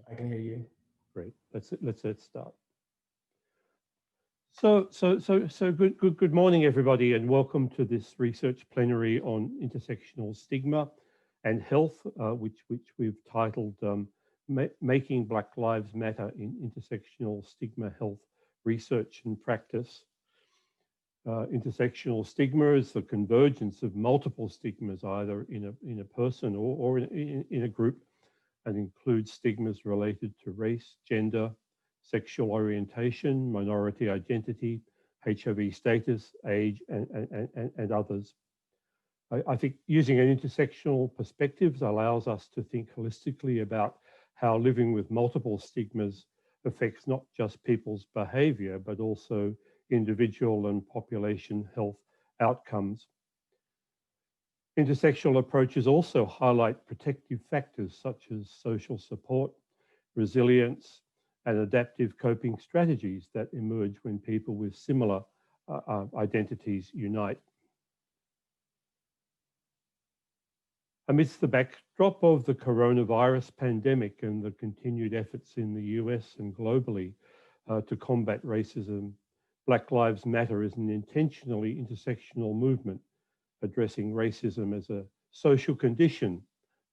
I can hear you. Great. Let's start. Good morning, everybody, and welcome to this research plenary on intersectional stigma and health, which we've titled "Making Black Lives Matter in Intersectional Stigma Health Research and Practice." Intersectional stigma is the convergence of multiple stigmas, either in a person or in a group, and includes stigmas related to race, gender, sexual orientation, minority identity, HIV status, age, and others. I think using an intersectional perspective allows us to think holistically about how living with multiple stigmas affects not just people's behavior, but also individual and population health outcomes. Intersectional approaches also highlight protective factors such as social support, resilience, and adaptive coping strategies that emerge when people with similar identities unite. Amidst the backdrop of the coronavirus pandemic and the continued efforts in the US and globally to combat racism, Black Lives Matter is an intentionally intersectional movement addressing racism as a social condition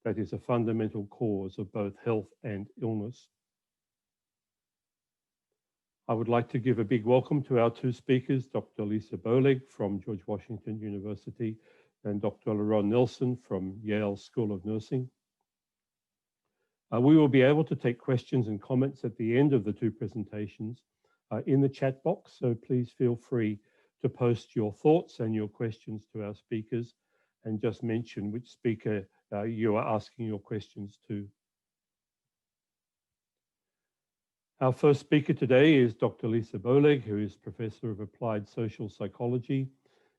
that is a fundamental cause of both health and illness. I would like to give a big welcome to our two speakers, Dr. Lisa Boleg from George Washington University and Dr. Laron Nelson from Yale School of Nursing. We will be able to take questions and comments at the end of the two presentations in the chat box, so please feel free to post your thoughts and your questions to our speakers, and just mention which speaker you are asking your questions to. Our first speaker today is Dr. Lisa Boleg, who is Professor of Applied Social Psychology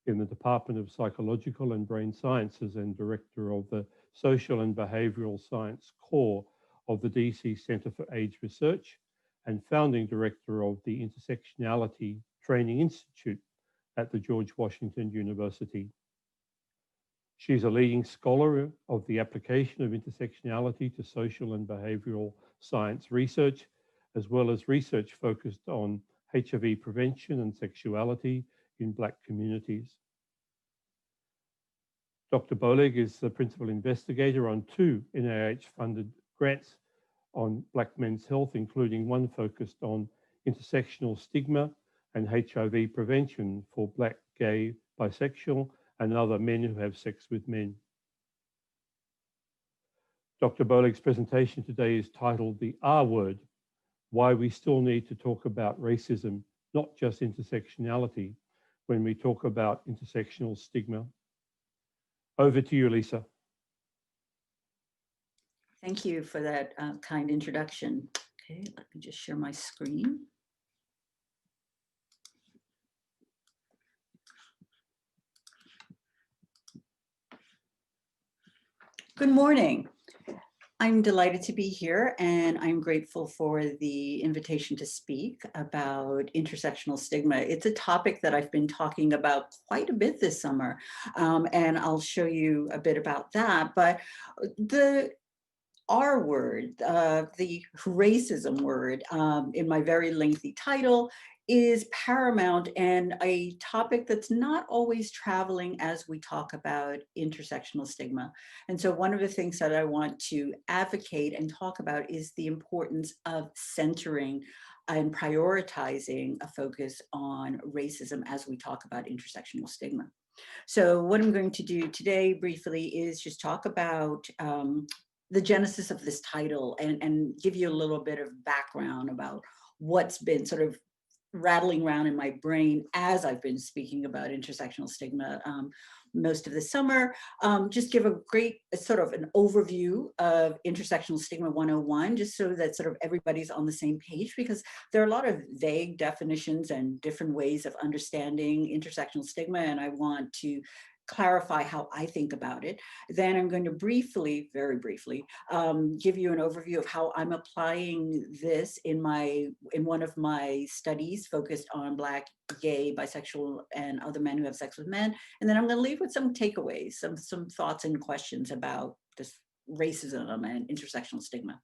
in the Department of Psychological and Brain Sciences and Director of the Social and Behavioral Science Core of the DC Center for AIDS Research and founding director of the Intersectionality Training Institute at the George Washington University. She's a leading scholar of the application of intersectionality to social and behavioral science research, as well as research focused on HIV prevention and sexuality in Black communities. Dr. Boleg is the principal investigator on 2 NIH-funded grants on Black men's health, including one focused on intersectional stigma and HIV prevention for Black, gay, bisexual, and other men who have sex with men. Dr. Boleg's presentation today is titled "The R Word: Why We Still Need to Talk About Racism, Not Just Intersectionality, when we talk about intersectional stigma." Over to you, Lisa. Thank you for that kind introduction. Okay, let me just share my screen. Good morning. I'm delighted to be here, and I'm grateful for the invitation to speak about intersectional stigma. It's a topic that I've been talking about quite a bit this summer, and I'll show you a bit about that. But the R word, the racism word, in my very lengthy title, is paramount and a topic that's not always traveling as we talk about intersectional stigma. And so one of the things that I want to advocate and talk about is the importance of centering and prioritizing a focus on racism as we talk about intersectional stigma. So what I'm going to do today briefly is just talk about the genesis of this title and give you a little bit of background about what's been sort of rattling around in my brain as I've been speaking about intersectional stigma most of the summer. Just give a great sort of an overview of intersectional stigma 101, just so that sort of everybody's on the same page, because there are a lot of vague definitions and different ways of understanding intersectional stigma, and I want to clarify how I think about it. Then I'm going to briefly, very briefly, give you an overview of how I'm applying this in one of my studies focused on Black, gay, bisexual, and other men who have sex with men. And then I'm going to leave with some takeaways, some thoughts and questions about this racism and intersectional stigma.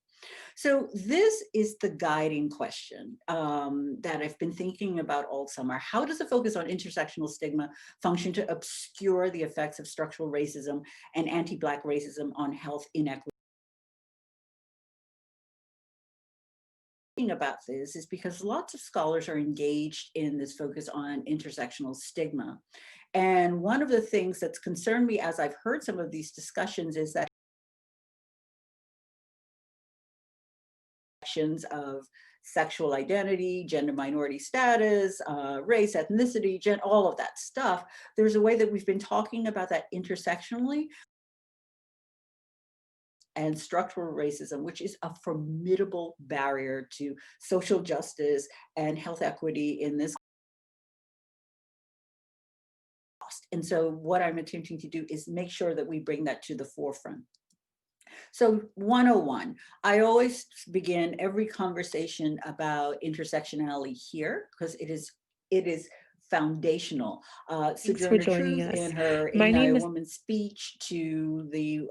So this is the guiding question that I've been thinking about all summer. How does a focus on intersectional stigma function to obscure the effects of structural racism and anti-Black racism on health inequity? About this is because lots of scholars are engaged in this focus on intersectional stigma. And one of the things that's concerned me as I've heard some of these discussions is that of sexual identity, gender minority status, race, ethnicity, all of that stuff, there's a way that we've been talking about that intersectionally and structural racism, which is a formidable barrier to social justice and health equity in this. And so what I'm attempting to do is make sure that we bring that to the forefront. So 101, I always begin every conversation about intersectionality here because it is foundational. Sojourner Truth in her Ain't I a Woman's speech to the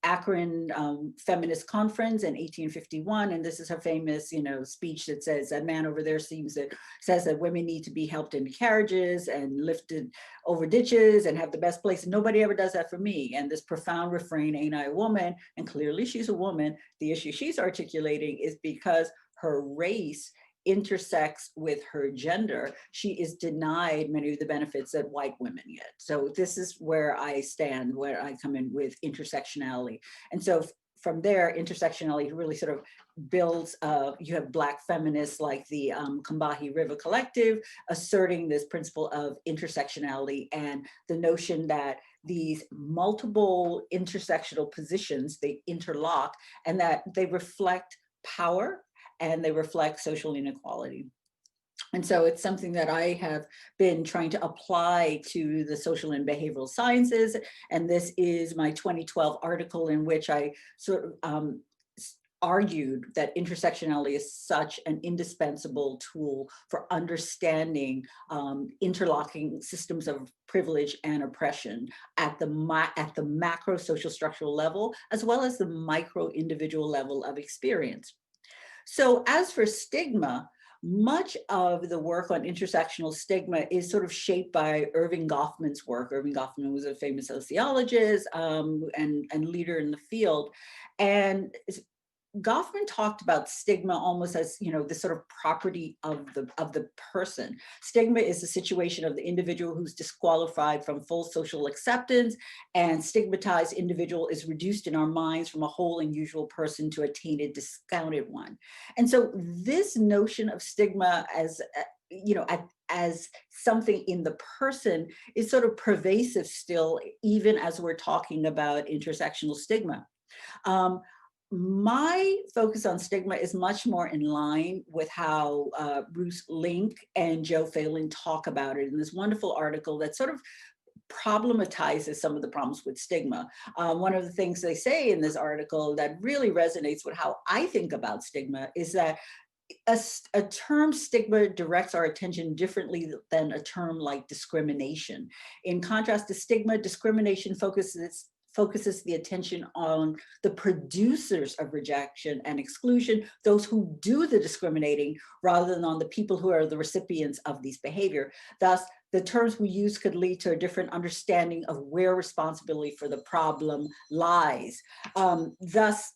Akron Feminist Conference in 1851, and this is her famous, speech that says that man over there says that women need to be helped into carriages and lifted over ditches and have the best place. Nobody ever does that for me. And this profound refrain, ain't I a woman? And clearly she's a woman. The issue she's articulating is because her race intersects with her gender, she is denied many of the benefits that white women get. So this is where I stand, where I come in with intersectionality. And so from there, intersectionality really sort of builds, you have Black feminists like the Combahee River Collective asserting this principle of intersectionality and the notion that these multiple intersectional positions, they interlock and that they reflect power and they reflect social inequality. And so it's something that I have been trying to apply to the social and behavioral sciences. And this is my 2012 article in which I sort of argued that intersectionality is such an indispensable tool for understanding interlocking systems of privilege and oppression at the macro social structural level, as well as the micro individual level of experience. So as for stigma, much of the work on intersectional stigma is sort of shaped by Erving Goffman's work. Erving Goffman was a famous sociologist and leader in the field. And Goffman talked about stigma almost as, this sort of property of the person. Stigma is the situation of the individual who's disqualified from full social acceptance, and stigmatized individual is reduced in our minds from a whole and usual person to a tainted, discounted one. And so this notion of stigma as, as something in the person is sort of pervasive still, even as we're talking about intersectional stigma. My focus on stigma is much more in line with how Bruce Link and Joe Phelan talk about it in this wonderful article that sort of problematizes some of the problems with stigma. One of the things they say in this article that really resonates with how I think about stigma is that a term stigma directs our attention differently than a term like discrimination. In contrast to stigma, discrimination focuses the attention on the producers of rejection and exclusion, those who do the discriminating, rather than on the people who are the recipients of these behavior. Thus, the terms we use could lead to a different understanding of where responsibility for the problem lies. Thus,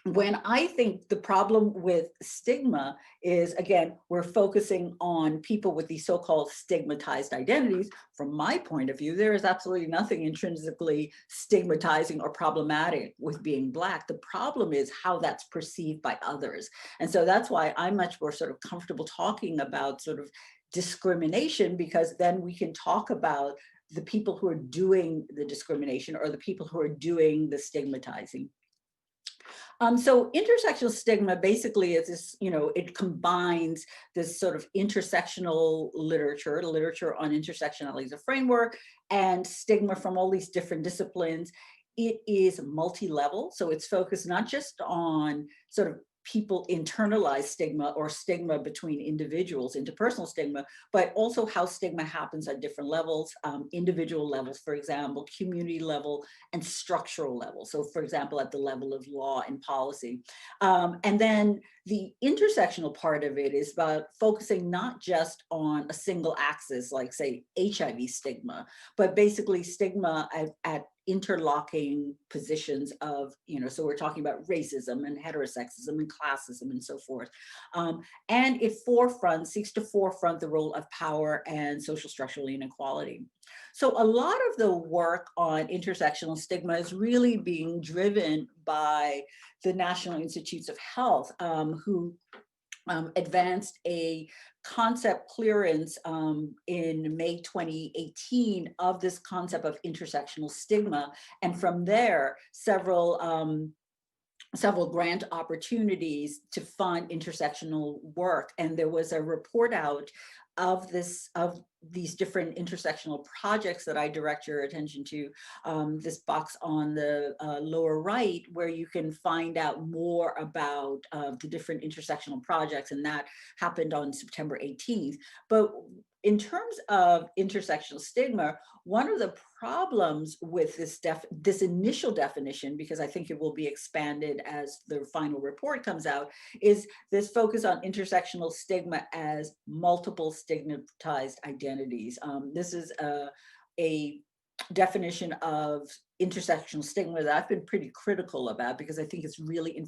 when I think the problem with stigma is, again, we're focusing on people with these so-called stigmatized identities. From my point of view, there is absolutely nothing intrinsically stigmatizing or problematic with being Black. The problem is how that's perceived by others. And so that's why I'm much more sort of comfortable talking about sort of discrimination, because then we can talk about the people who are doing the discrimination or the people who are doing the stigmatizing. So intersectional stigma basically is this, it combines this sort of intersectional literature on intersectionality as a framework, and stigma from all these different disciplines. It is multi-level, so it's focused not just on sort of people internalize stigma or stigma between individuals, interpersonal stigma, but also how stigma happens at different levels, individual levels, for example, community level and structural level. So for example, at the level of law and policy. And then the intersectional part of it is about focusing not just on a single axis, like say HIV stigma, but basically stigma at interlocking positions of, so we're talking about racism and heterosexism and classism and so forth. And it seeks to forefront the role of power and social structural inequality. So a lot of the work on intersectional stigma is really being driven by the National Institutes of Health, who advanced a concept clearance in May 2018 of this concept of intersectional stigma. And from there, several grant opportunities to fund intersectional work. And there was a report out of these different intersectional projects that I direct your attention to, this box on the lower right, where you can find out more about the different intersectional projects, and that happened on September 18th. But in terms of intersectional stigma, one of the problems with this initial definition, because I think it will be expanded as the final report comes out, is this focus on intersectional stigma as multiple stigmatized identities. This is a definition of intersectional stigma that I've been pretty critical about, because I think it's really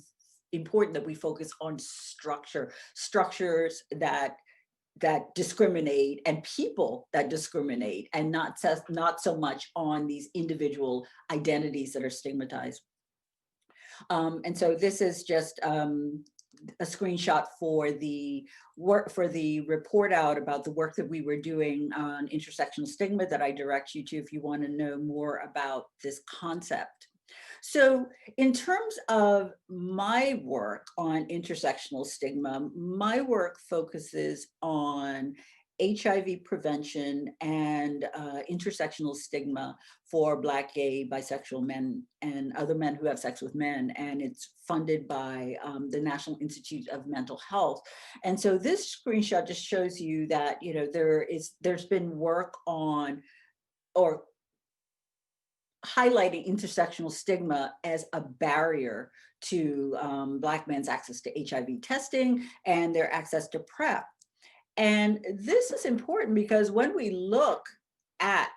important that we focus on structures that discriminate and people that discriminate, and not so much on these individual identities that are stigmatized. And so this is just a screenshot for the report out about the work that we were doing on intersectional stigma that I direct you to if you want to know more about this concept. So in terms of my work on intersectional stigma, my work focuses on HIV prevention and intersectional stigma for Black, gay, bisexual men and other men who have sex with men. And it's funded by the National Institute of Mental Health. And so this screenshot just shows you that, there's been work on, or highlighting intersectional stigma as a barrier to Black men's access to HIV testing and their access to PrEP. And this is important because when we look at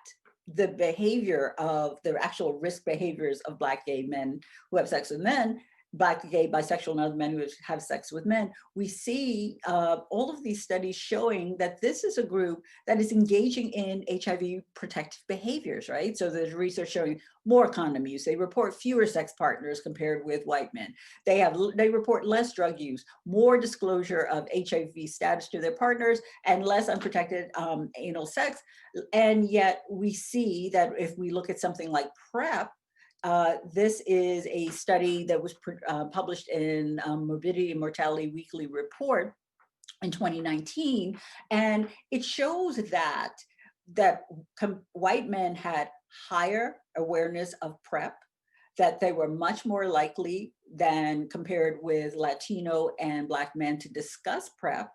the behavior of the actual risk behaviors of Black gay men who have sex with men, Black, gay, bisexual, and other men who have sex with men, we see all of these studies showing that this is a group that is engaging in HIV protective behaviors, right? So there's research showing more condom use. They report fewer sex partners compared with white men. They report less drug use, more disclosure of HIV status to their partners, and less unprotected anal sex. And yet we see that if we look at something like PrEP, this is a study that was published in Morbidity and Mortality Weekly Report in 2019, and it shows that white men had higher awareness of PrEP, that they were much more likely than compared with Latino and Black men to discuss PrEP,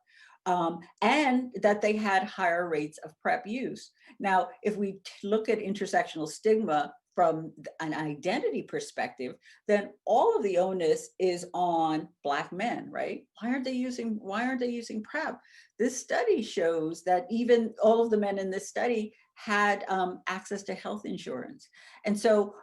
and that they had higher rates of PrEP use. Now, if we look at intersectional stigma from an identity perspective, then all of the onus is on Black men, right? Why aren't they using PrEP? This study shows that even all of the men in this study had access to health insurance. And so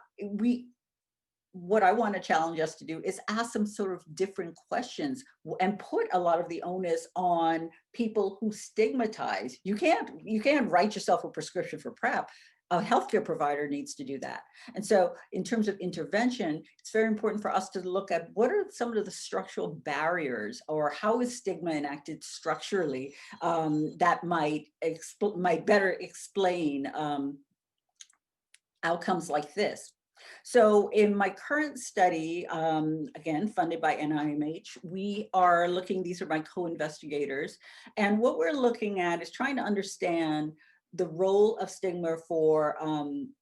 what I want to challenge us to do is ask some sort of different questions and put a lot of the onus on people who stigmatize. You can't write yourself a prescription for PrEP. A healthcare provider needs to do that. And so in terms of intervention, it's very important for us to look at what are some of the structural barriers, or how is stigma enacted structurally that might better explain outcomes like this. So in my current study, again, funded by NIMH, we are looking, these are my co-investigators, and what we're looking at is trying to understand the role of stigma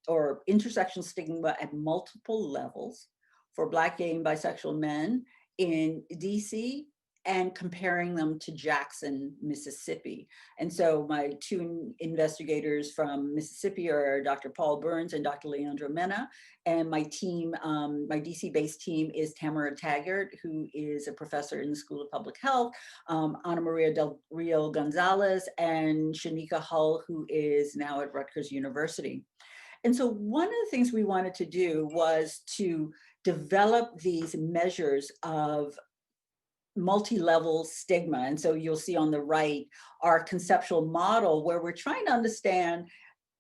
or intersectional stigma at multiple levels for Black, gay, and bisexual men in DC and comparing them to Jackson, Mississippi. And so my two investigators from Mississippi are Dr. Paul Burns and Dr. Leandro Mena. And my team, my DC-based team is Tamara Taggart, who is a professor in the School of Public Health, Ana Maria Del Rio Gonzalez, and Shanika Hull, who is now at Rutgers University. And so one of the things we wanted to do was to develop these measures of multi-level stigma. And so you'll see on the right our conceptual model where we're trying to understand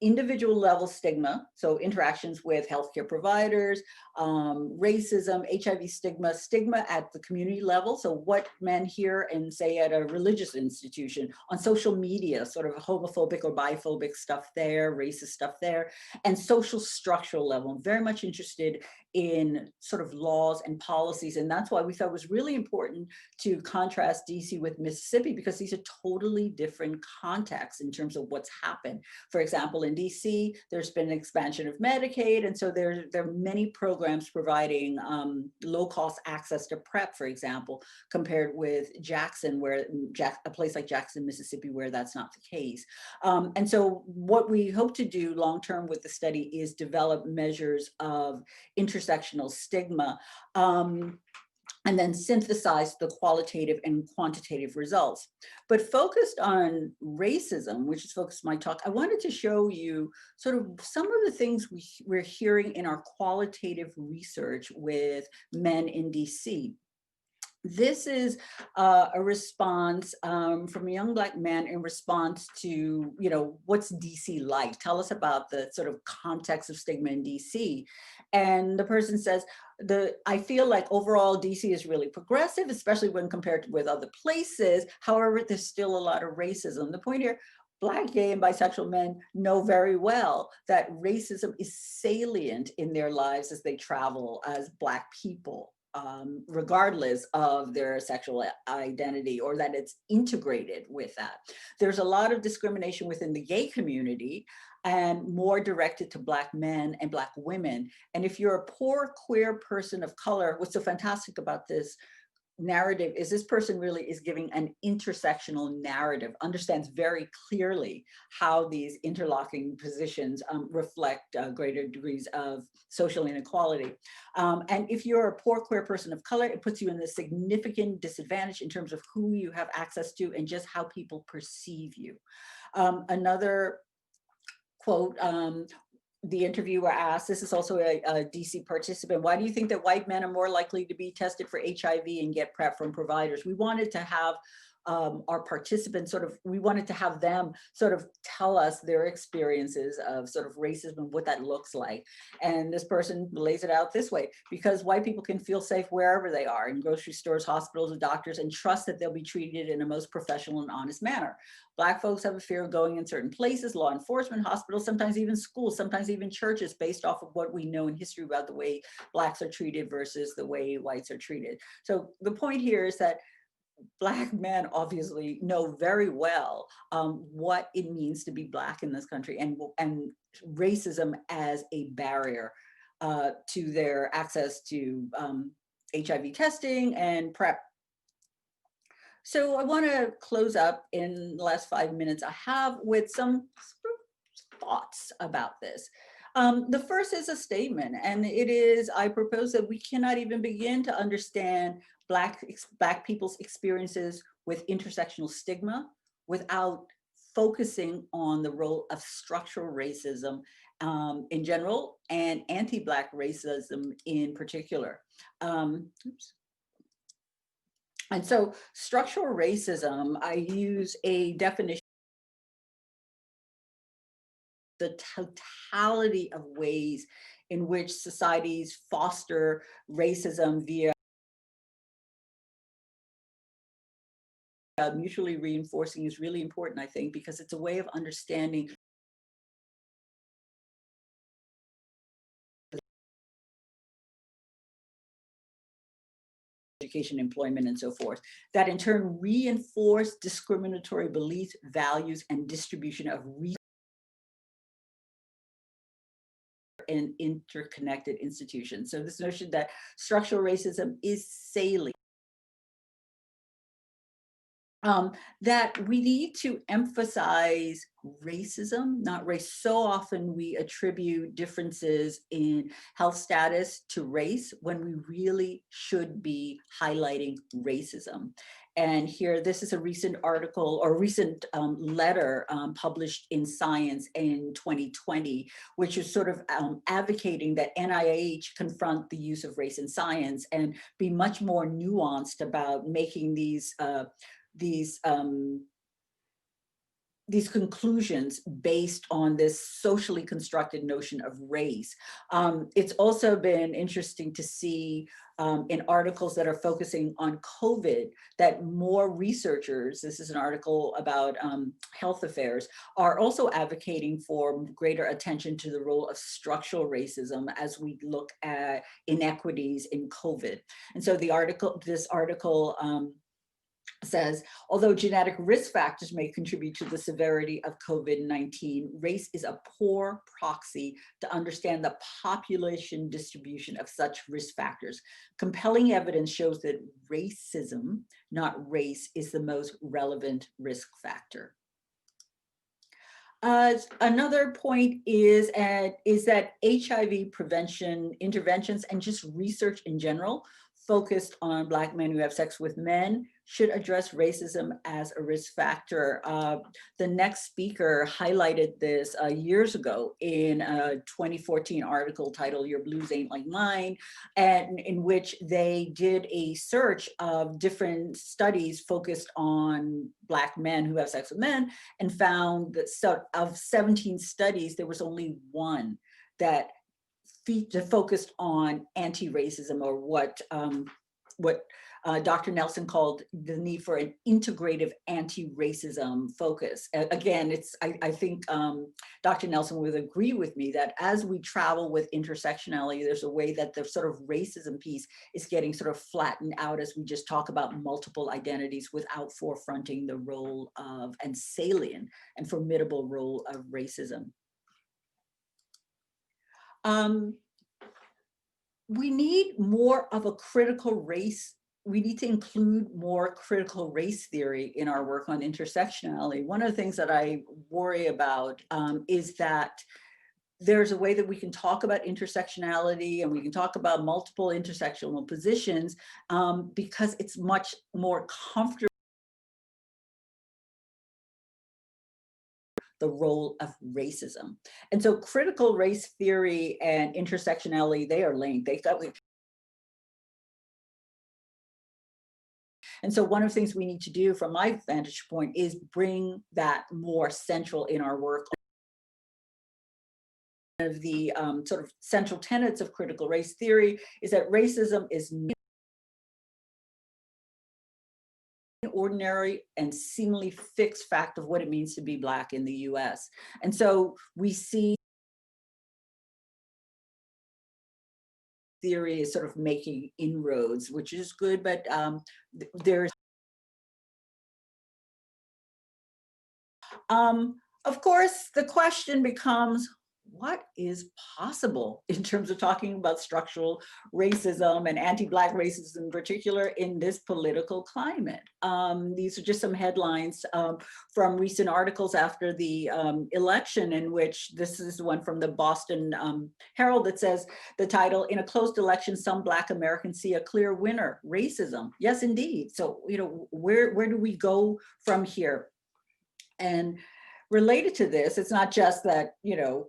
individual level stigma, so interactions with healthcare providers, racism, HIV stigma, stigma at the community level, so what men hear and say at a religious institution, on social media, sort of homophobic or biphobic stuff there, racist stuff there, and social structural level. I'm very much interested in sort of laws and policies, and that's why we thought it was really important to contrast DC with Mississippi, because these are totally different contexts in terms of what's happened. For example, in DC, there's been an expansion of Medicaid, and so there are many programs providing low-cost access to PrEP, for example, compared with Jackson, where a place like Jackson, Mississippi, where that's not the case. And so what we hope to do long-term with the study is develop measures of intersectional stigma, and then synthesize the qualitative and quantitative results. But focused on racism, which is focused on my talk, I wanted to show you sort of some of the things we're hearing in our qualitative research with men in DC. This is a response from a young Black man in response to, what's DC like? Tell us about the sort of context of stigma in DC. And the person says, I feel like overall DC is really progressive, especially when compared with other places. However, there's still a lot of racism. The point here, Black, gay, and bisexual men know very well that racism is salient in their lives as they travel as Black people, regardless of their sexual identity, or that it's integrated with that. There's a lot of discrimination within the gay community, and more directed to Black men and Black women. And if you're a poor queer person of color, what's so fantastic about this narrative is this person really is giving an intersectional narrative, understands very clearly how these interlocking positions reflect greater degrees of social inequality. And if you're a poor queer person of color, it puts you in a significant disadvantage in terms of who you have access to and just how people perceive you. Another quote, the interviewer asked, this is also a DC participant, why do you think that white men are more likely to be tested for HIV and get PrEP from providers? We wanted to have our participants we wanted to have them sort of tell us their experiences of sort of racism and what that looks like. And this person lays it out this way: because white people can feel safe wherever they are, in grocery stores, hospitals, and doctors, and trust that they'll be treated in a most professional and honest manner. Black folks have a fear of going in certain places, law enforcement, hospitals, sometimes even schools, sometimes even churches, based off of what we know in history about the way Blacks are treated versus the way whites are treated. So the point here is that Black men obviously know very well what it means to be Black in this country, and racism as a barrier to their access to HIV testing and PrEP. So I want to close up in the last 5 minutes I have with some thoughts about this. The first is a statement, and it is, I propose that we cannot even begin to understand Black people's experiences with intersectional stigma without focusing on the role of structural racism in general and anti-Black racism in particular. And so structural racism, I use a definition, the totality of ways in which societies foster racism via mutually reinforcing is really important, I think, because it's a way of understanding education, employment, and so forth, that in turn reinforce discriminatory beliefs, values, and distribution of and interconnected institutions. So this notion that structural racism is salient that we need to emphasize racism, not race. So often we attribute differences in health status to race when we really should be highlighting racism. And here, this is a recent article or recent letter published in Science in 2020, which is sort of advocating that NIH confront the use of race in science and be much more nuanced about making these conclusions based on this socially constructed notion of race. It's also been interesting to see in articles that are focusing on COVID that more researchers, this is an article about health affairs, are also advocating for greater attention to the role of structural racism as we look at inequities in COVID. And so this article says, although genetic risk factors may contribute to the severity of COVID-19, race is a poor proxy to understand the population distribution of such risk factors. Compelling evidence shows that racism, not race, is the most relevant risk factor. Another point is that HIV prevention interventions and just research in general focused on Black men who have sex with men should address racism as a risk factor. The next speaker highlighted this years ago in a 2014 article titled "Your Blues Ain't Like Mine," and in which they did a search of different studies focused on Black men who have sex with men and found that of 17 studies, there was only one that focused on anti-racism, or what Dr. Nelson called the need for an integrative anti-racism focus. Again, I think Dr. Nelson would agree with me that as we travel with intersectionality, there's a way that the sort of racism piece is getting sort of flattened out as we just talk about multiple identities without forefronting the role of and salient and formidable role of racism. We need more of a critical race. We need to include more critical race theory in our work on intersectionality. One of the things that I worry about is that there's a way that we can talk about intersectionality and we can talk about multiple intersectional positions because it's much more comfortable the role of racism. And so critical race theory and intersectionality, they are linked. And so one of the things we need to do from my vantage point is bring that more central in our work. One of the sort of central tenets of critical race theory is that racism is ordinary and seemingly fixed fact of what it means to be Black in the US. And so we see theory is sort of making inroads, which is good, but there's of course, the question becomes, what is possible in terms of talking about structural racism and anti-Black racism in particular in this political climate? These are just some headlines from recent articles after the election, in which this is one from the Boston Herald that says, the title, "In a closed election, some Black Americans see a clear winner, racism." Yes, indeed. So, you know, where do we go from here? And related to this, it's not just that, you know,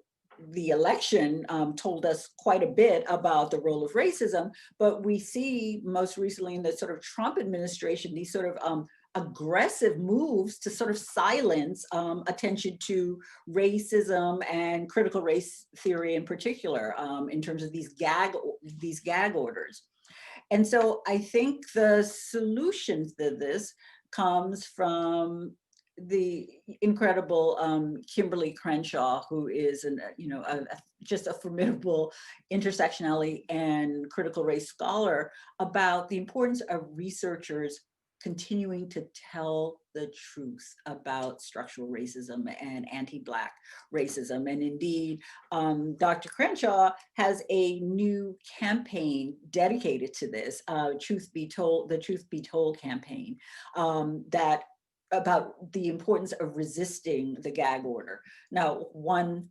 the election told us quite a bit about the role of racism, but we see most recently in the sort of Trump administration, these sort of aggressive moves to sort of silence attention to racism and critical race theory in particular, in terms of these gag orders. And so I think the solution to this comes from the incredible Kimberly Crenshaw, who is just a formidable intersectionality and critical race scholar, about the importance of researchers continuing to tell the truth about structural racism and anti-Black racism. And indeed, Dr. Crenshaw has a new campaign dedicated to this, the Truth Be Told campaign, that about the importance of resisting the gag order. Now, one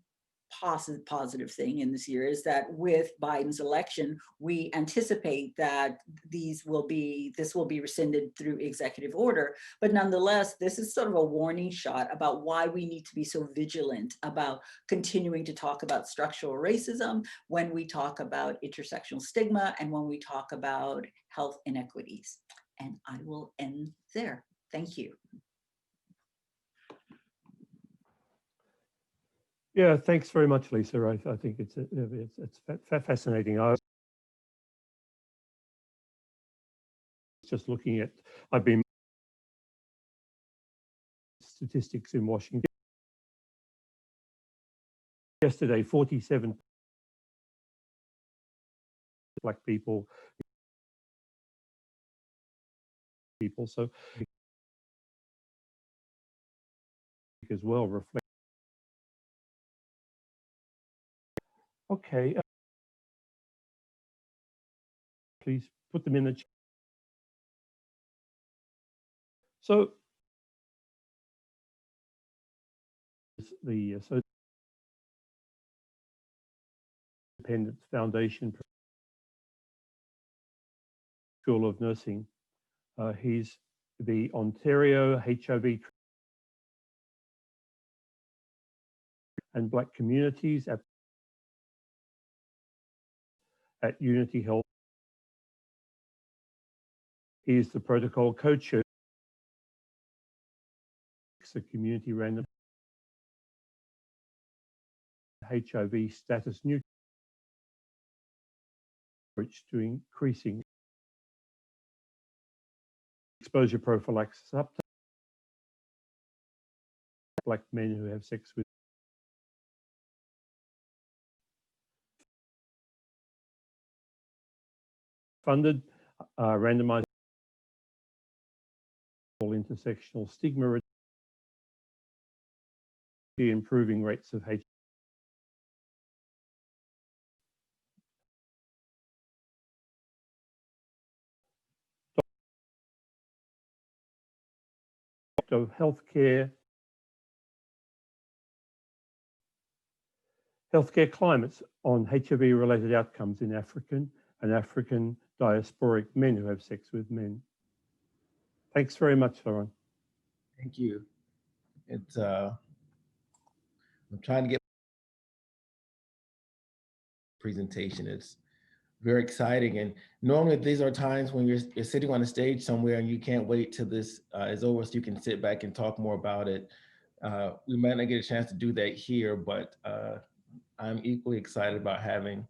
positive thing in this year is that with Biden's election, we anticipate that this will be rescinded through executive order. But nonetheless, this is sort of a warning shot about why we need to be so vigilant about continuing to talk about structural racism when we talk about intersectional stigma and when we talk about health inequities. And I will end there. Thank you. Yeah, thanks very much, Lisa. I think it's fascinating. I was just looking at, I've been statistics in Washington. Yesterday, 47 Black people, so as well reflect. Okay, please put them in the chat. So the Independence Foundation School of Nursing. He's the Ontario HIV and Black communities at Unity Health. He is the protocol co-chair of community random HIV status neutral approach to increasing exposure prophylaxis up to Black men who have sex with funded randomized intersectional stigma, improving rates of HIV. Of healthcare climates on HIV-related outcomes in African and African diasporic men who have sex with men. Thanks very much, Lauren. Thank you. It's I'm trying to get presentation. It's very exciting, and normally these are times when you're sitting on a stage somewhere and you can't wait till this is over so you can sit back and talk more about it. We might not get a chance to do that here, but I'm equally excited about having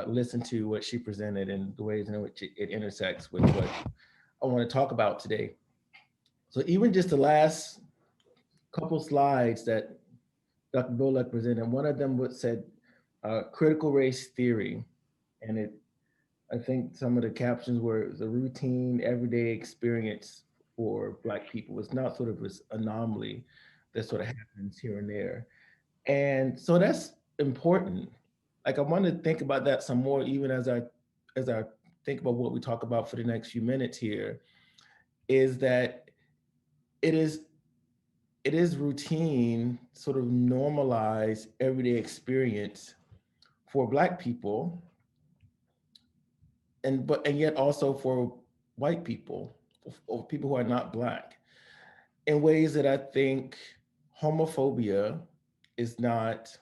listened to what she presented and the ways in which it intersects with what I want to talk about today. So even just the last couple slides that Dr. Boleg presented, one of them said critical race theory, and I think some of the captions were the routine everyday experience for Black people. It's not sort of this anomaly that sort of happens here and there. And so that's important. Like I want to think about that some more, even as I think about what we talk about for the next few minutes here, is that it is routine, sort of normalized everyday experience for Black people, and yet also for white people, or people who are not Black, in ways that I think homophobia is not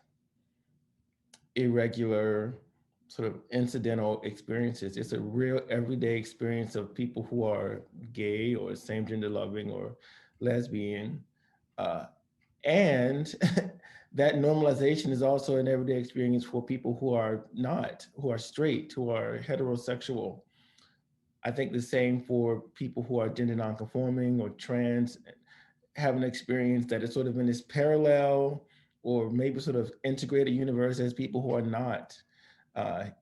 irregular, sort of incidental experiences. It's a real everyday experience of people who are gay or same gender loving or lesbian. And that normalization is also an everyday experience for people who are not, who are straight, who are heterosexual. I think the same for people who are gender nonconforming or trans, have an experience that is sort of in this parallel or maybe sort of integrated universe as people who are not.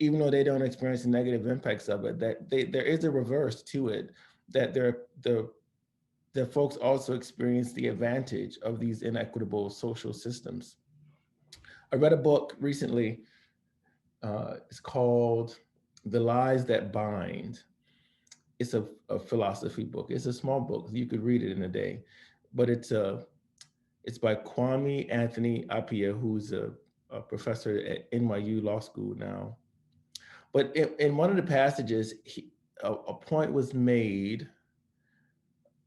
Even though they don't experience the negative impacts of it, that there is a reverse to it, that the folks also experience the advantage of these inequitable social systems. I read a book recently, it's called The Lies That Bind. It's a philosophy book. It's a small book, you could read it in a day. but it's by Kwame Anthony Appiah, who's a professor at NYU Law School now. But in one of the passages, a point was made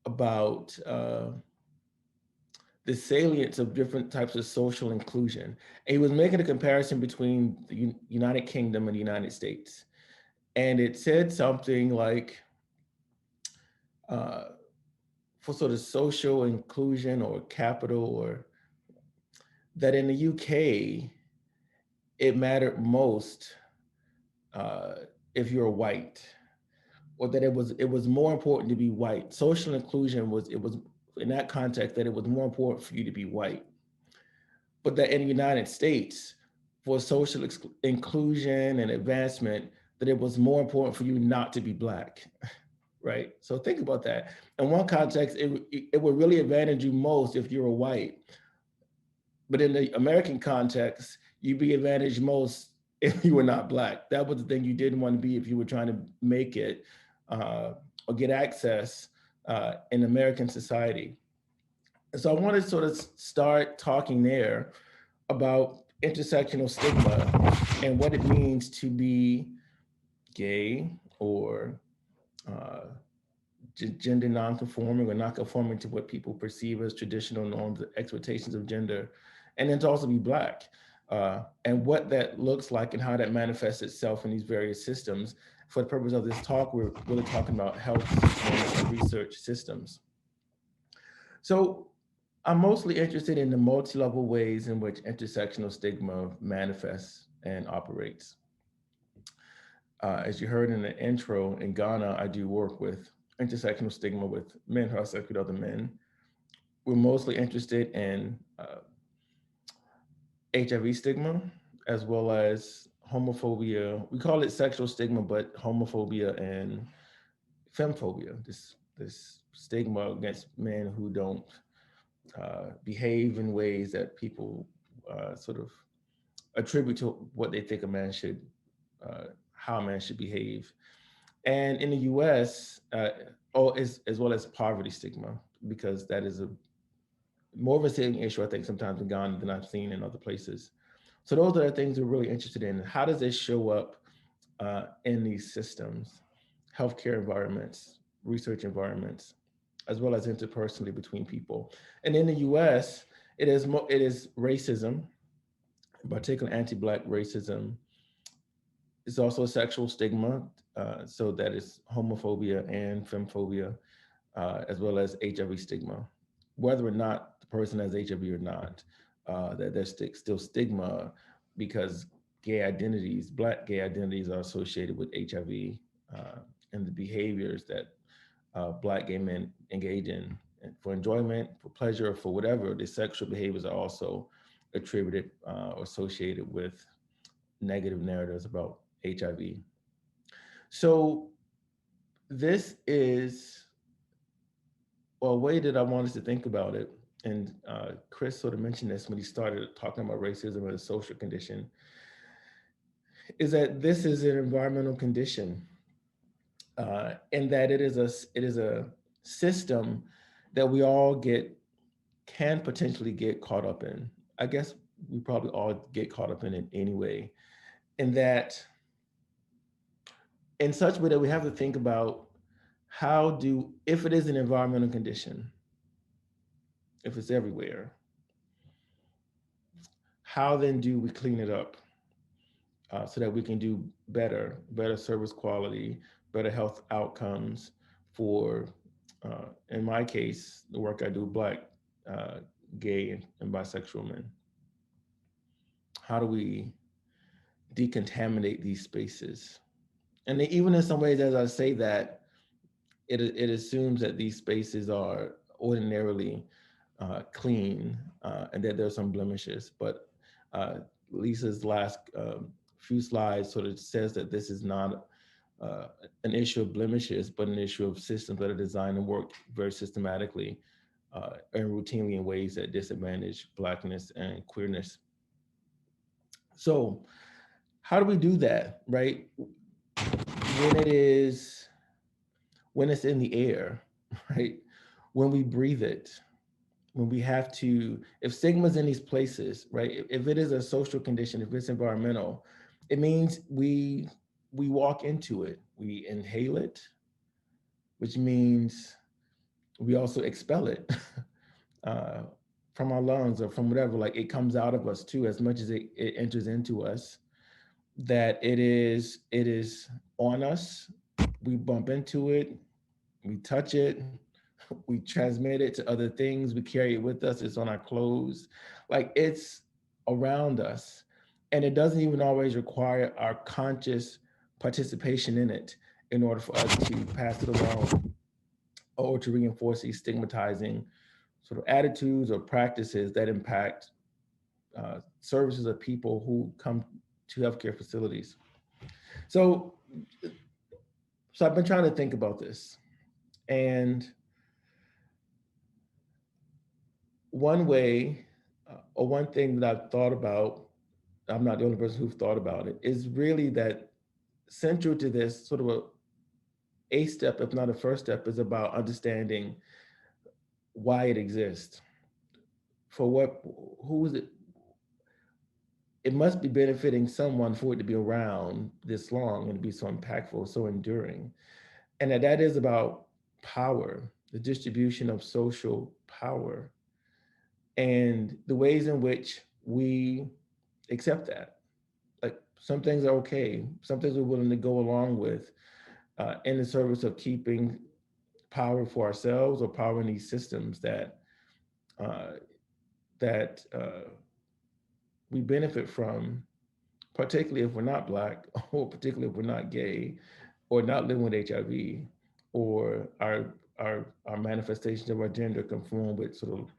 about the salience of different types of social inclusion. And he was making a comparison between the United Kingdom and the United States. And it said something like, uh, for sort of social inclusion or capital, or that in the UK, it mattered most uh, if you're white, or that it was more important to be white. Social inclusion was in that context that it was more important for you to be white, but that in the United States, for social inclusion and advancement, that it was more important for you not to be black, right? So think about that. In one context, it would really advantage you most if you were white, but in the American context, you'd be advantaged most if you were not black. That was the thing you didn't want to be if you were trying to make it uh, or get access in American society. And so I want to sort of start talking there about intersectional stigma and what it means to be gay or uh, gender nonconforming or not conforming to what people perceive as traditional norms, expectations of gender, and then to also be black, and what that looks like and how that manifests itself in these various systems. For the purpose of this talk, we're really talking about health and research systems. So I'm mostly interested in the multi-level ways in which intersectional stigma manifests and operates. As you heard in the intro, in Ghana, I do work with intersectional stigma with men who are sex with other men. We're mostly interested in HIV stigma, as well as homophobia. We call it sexual stigma, but homophobia and femphobia, this stigma against men who don't behave in ways that people sort of attribute to what they think a man should, how a man should behave. And in the U.S., as well as poverty stigma, because that is a more of a salient issue, I think, sometimes in Ghana than I've seen in other places. So those are the things we're really interested in. How does this show up in these systems, healthcare environments, research environments, as well as interpersonally between people? And in the U.S., it is racism, in particular anti-Black racism. It's also a sexual stigma, so that is homophobia and femphobia, as well as HIV stigma. Whether or not the person has HIV or not, that there's still stigma because gay identities, Black gay identities, are associated with HIV, and the behaviors that Black gay men engage in for enjoyment, for pleasure, for whatever. The sexual behaviors are also attributed or associated with negative narratives about HIV. So this is a way that I want us to think about it. And Chris sort of mentioned this when he started talking about racism as a social condition, is that this is an environmental condition, and that it is a system that we all can potentially get caught up in. I guess we probably all get caught up in it anyway. And that in such a way that we have to think about if it is an environmental condition, if it's everywhere, how then do we clean it up so that we can do better service quality, better health outcomes for, in my case, the work I do, Black, uh, gay, and bisexual men? How do we decontaminate these spaces? And even in some ways, as I say that, it assumes that these spaces are ordinarily clean, and that there's some blemishes. But uh, Lisa's last few slides sort of says that this is not uh, an issue of blemishes, but an issue of systems that are designed to work very systematically and routinely in ways that disadvantage Blackness and queerness. So how do we do that, right? When it is when it's in the air, right? When we breathe it, when we have to, if stigma's in these places, right? If it is a social condition, if it's environmental, it means we walk into it, we inhale it, which means we also expel it uh, from our lungs or from whatever. Like it comes out of us too, as much as it enters into us. That it is on us. We bump into it, we touch it, we transmit it to other things, we carry it with us, it's on our clothes, like it's around us. And it doesn't even always require our conscious participation in it in order for us to pass it along or to reinforce these stigmatizing sort of attitudes or practices that impact services of people who come to healthcare facilities. So, so I've been trying to think about this, and one way or one thing that I've thought about, I'm not the only person who's thought about it, is really that central to this sort of a step, if not a first step, is about understanding why it exists. For what, who is it? It must be benefiting someone for it to be around this long and to be so impactful, so enduring. And that is about power, the distribution of social power, and the ways in which we accept that. Like some things are okay, some things we're willing to go along with in the service of keeping power for ourselves or power in these systems uh, that we benefit from, particularly if we're not Black, or particularly if we're not gay, or not living with HIV, or our manifestations of our gender conform with sort of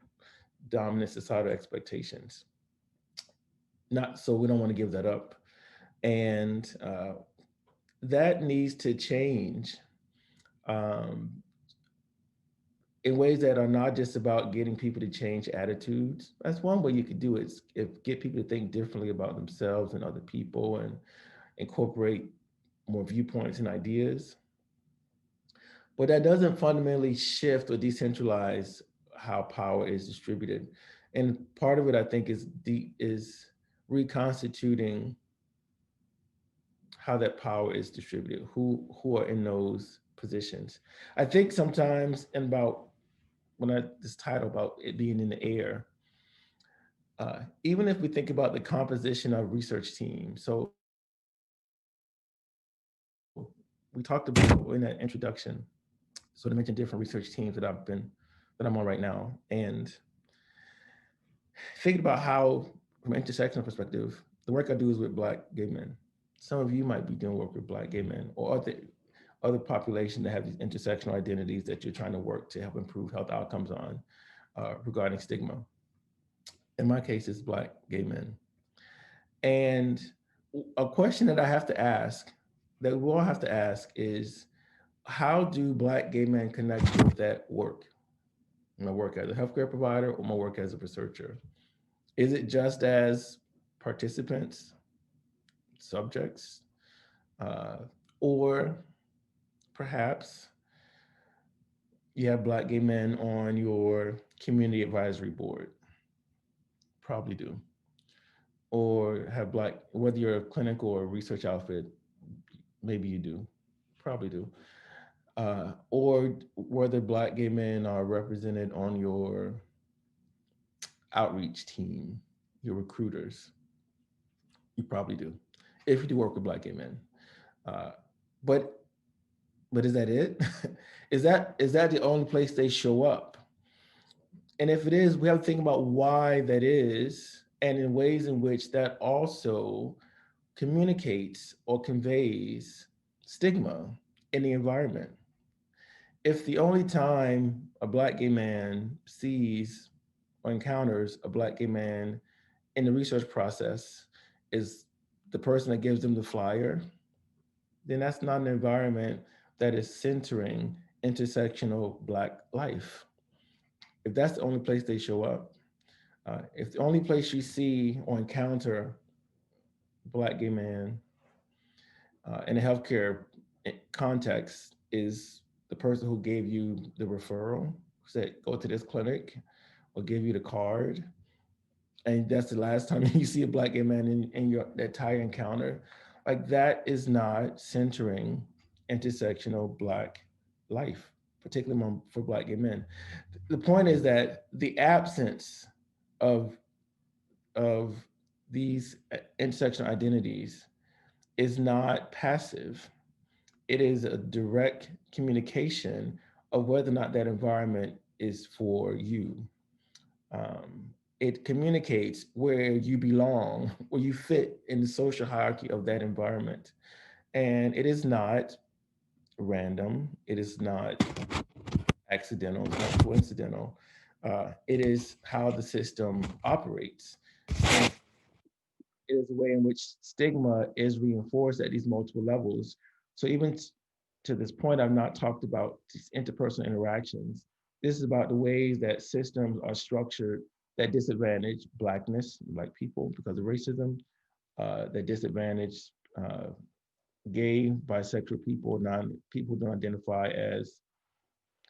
dominant societal expectations. Not so we don't want to give that up, and that needs to change um, in ways that are not just about getting people to change attitudes. That's one way you could do it, is if get people to think differently about themselves and other people and incorporate more viewpoints and ideas. But that doesn't fundamentally shift or decentralize how power is distributed. And part of it, I think, is reconstituting how that power is distributed, who are in those positions. I think sometimes, and about when I this title about it being in the air, even if we think about the composition of research teams. So we talked about in that introduction, sort of mentioned different research teams that I'm on right now, and thinking about how, from an intersectional perspective, the work I do is with Black gay men. Some of you might be doing work with Black gay men or other population that have these intersectional identities that you're trying to work to help improve health outcomes on regarding stigma. In my case, it's Black gay men. And a question that I have to ask, that we all have to ask, is how do Black gay men connect with that work? My work as a healthcare provider or my work as a researcher? Is it just as participants, subjects, uh, or perhaps you have Black gay men on your community advisory board? Probably do. Or have Black, whether you're a clinical or research outfit, maybe you do, probably do. Or whether Black gay men are represented on your outreach team, your recruiters, you probably do, if you do work with Black gay men. Uh, but but is that it? Is that the only place they show up? And if it is, we have to think about why that is, and in ways in which that also communicates or conveys stigma in the environment. If the only time a Black gay man sees or encounters a Black gay man in the research process is the person that gives them the flyer, then that's not an environment that is centering intersectional Black life. If that's the only place they show up, if the only place you see or encounter Black gay man in a healthcare context is the person who gave you the referral, who said, go to this clinic, or give you the card, and that's the last time you see a Black gay man in your entire encounter, like that is not centering intersectional Black life, particularly for Black gay men. The point is that the absence of of these intersectional identities is not passive. It is a direct communication of whether or not that environment is for you. It communicates where you belong, where you fit in the social hierarchy of that environment. And it is not random, it is not accidental, it's not coincidental. It is how the system operates. And it is a way in which stigma is reinforced at these multiple levels. So even to this point, I've not talked about these interpersonal interactions. This is about the ways that systems are structured that disadvantage Blackness, Black people, because of racism, that disadvantage gay, bisexual people, people who don't identify as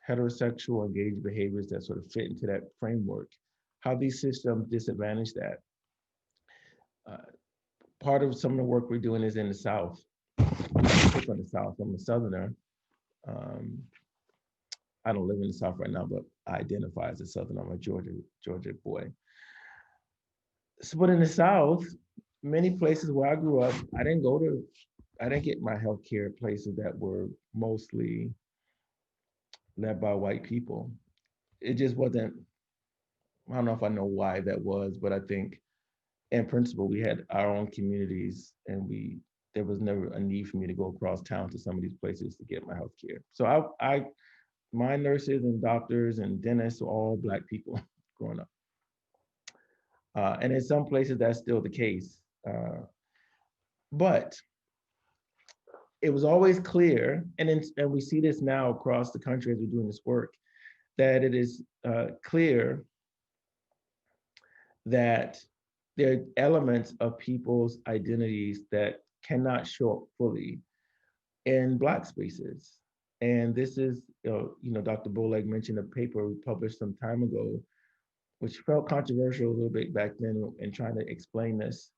heterosexual, engaged behaviors that sort of fit into that framework. How these systems disadvantage that. Uh, Part of some of the work we're doing is in the South. I'm from the South. I'm a Southerner. Um, I don't live in the South right now, but I identify as a Southerner. I'm a Georgia boy. So, but in the South, many places where I grew up, I didn't get my health care places that were mostly led by white people. It just wasn't, I don't know if I know why that was, but I think in principle, we had our own communities and there was never a need for me to go across town to some of these places to get my health care. So my nurses and doctors and dentists were all Black people growing up. And in some places, that's still the case. But it was always clear, and we see this now across the country as we're doing this work, that it is clear that there are elements of people's identities that cannot show up fully in Black spaces. And this is, Dr. Boleg mentioned a paper we published some time ago, which felt controversial a little bit back then in trying to explain this,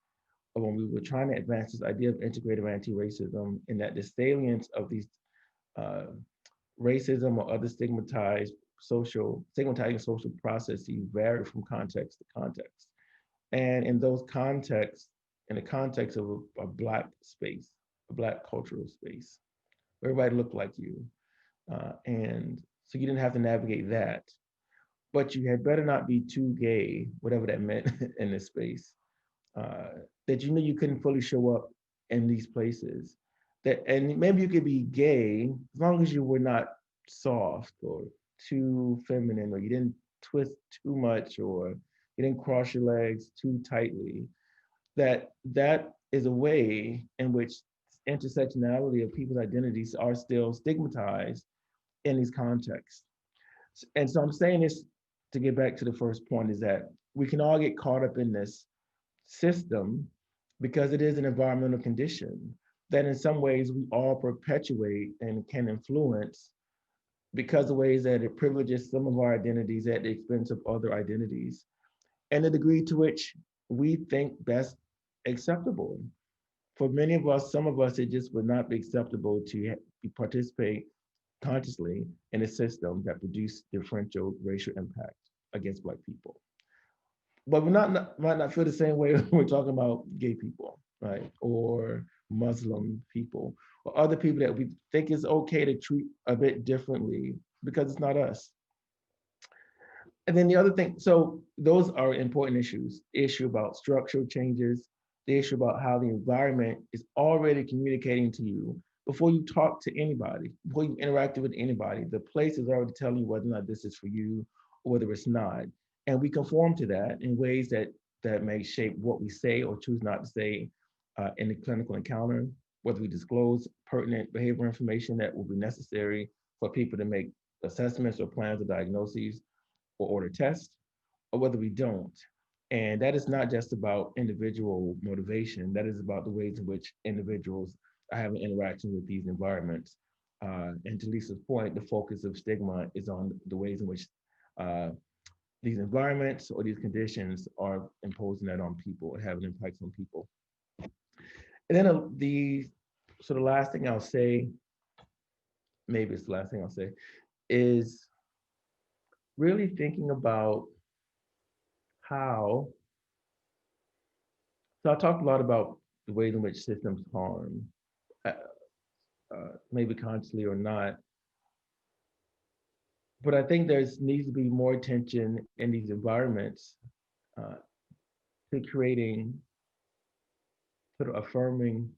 when we were trying to advance this idea of integrative anti-racism, and that the salience of these uh, racism or other stigmatizing social processes vary from context to context. And in those contexts, in the context of a Black space, a Black cultural space, everybody looked like you. And so you didn't have to navigate that. But you had better not be too gay, whatever that meant in this space, that you knew you couldn't fully show up in these places. And maybe you could be gay as long as you were not soft or too feminine, or you didn't twist too much, or you didn't cross your legs too tightly. That is a way in which intersectionality of people's identities are still stigmatized in these contexts. And so I'm saying this to get back to the first point, is that we can all get caught up in this system because it is an environmental condition that in some ways we all perpetuate and can influence, because the ways that it privileges some of our identities at the expense of other identities, and the degree to which we think best acceptable. For many of us, some of us, it just would not be acceptable to participate consciously in a system that produce differential racial impact against Black people. But might not feel the same way when we're talking about gay people, right? Or Muslim people, or other people that we think is okay to treat a bit differently because it's not us. And then the other thing, so those are important issues. The issue about structural changes, the issue about how the environment is already communicating to you before you talk to anybody, before you interacted with anybody. The place is already telling you whether or not this is for you or whether it's not. And we conform to that in ways that may shape what we say or choose not to say in the clinical encounter, whether we disclose pertinent behavioral information that will be necessary for people to make assessments or plans or diagnoses or order tests, or whether we don't. And that is not just about individual motivation, that is about the ways in which individuals are having interaction with these environments. And to Lisa's point, the focus of stigma is on the ways in which uh, these environments or these conditions are imposing that on people and having impacts on people. And then the last thing I'll say, maybe it's the last thing I'll say, is really thinking about how, so I talked a lot about the ways in which systems harm, uh, maybe consciously or not, but I think there's needs to be more attention in these environments uh, to creating sort of affirming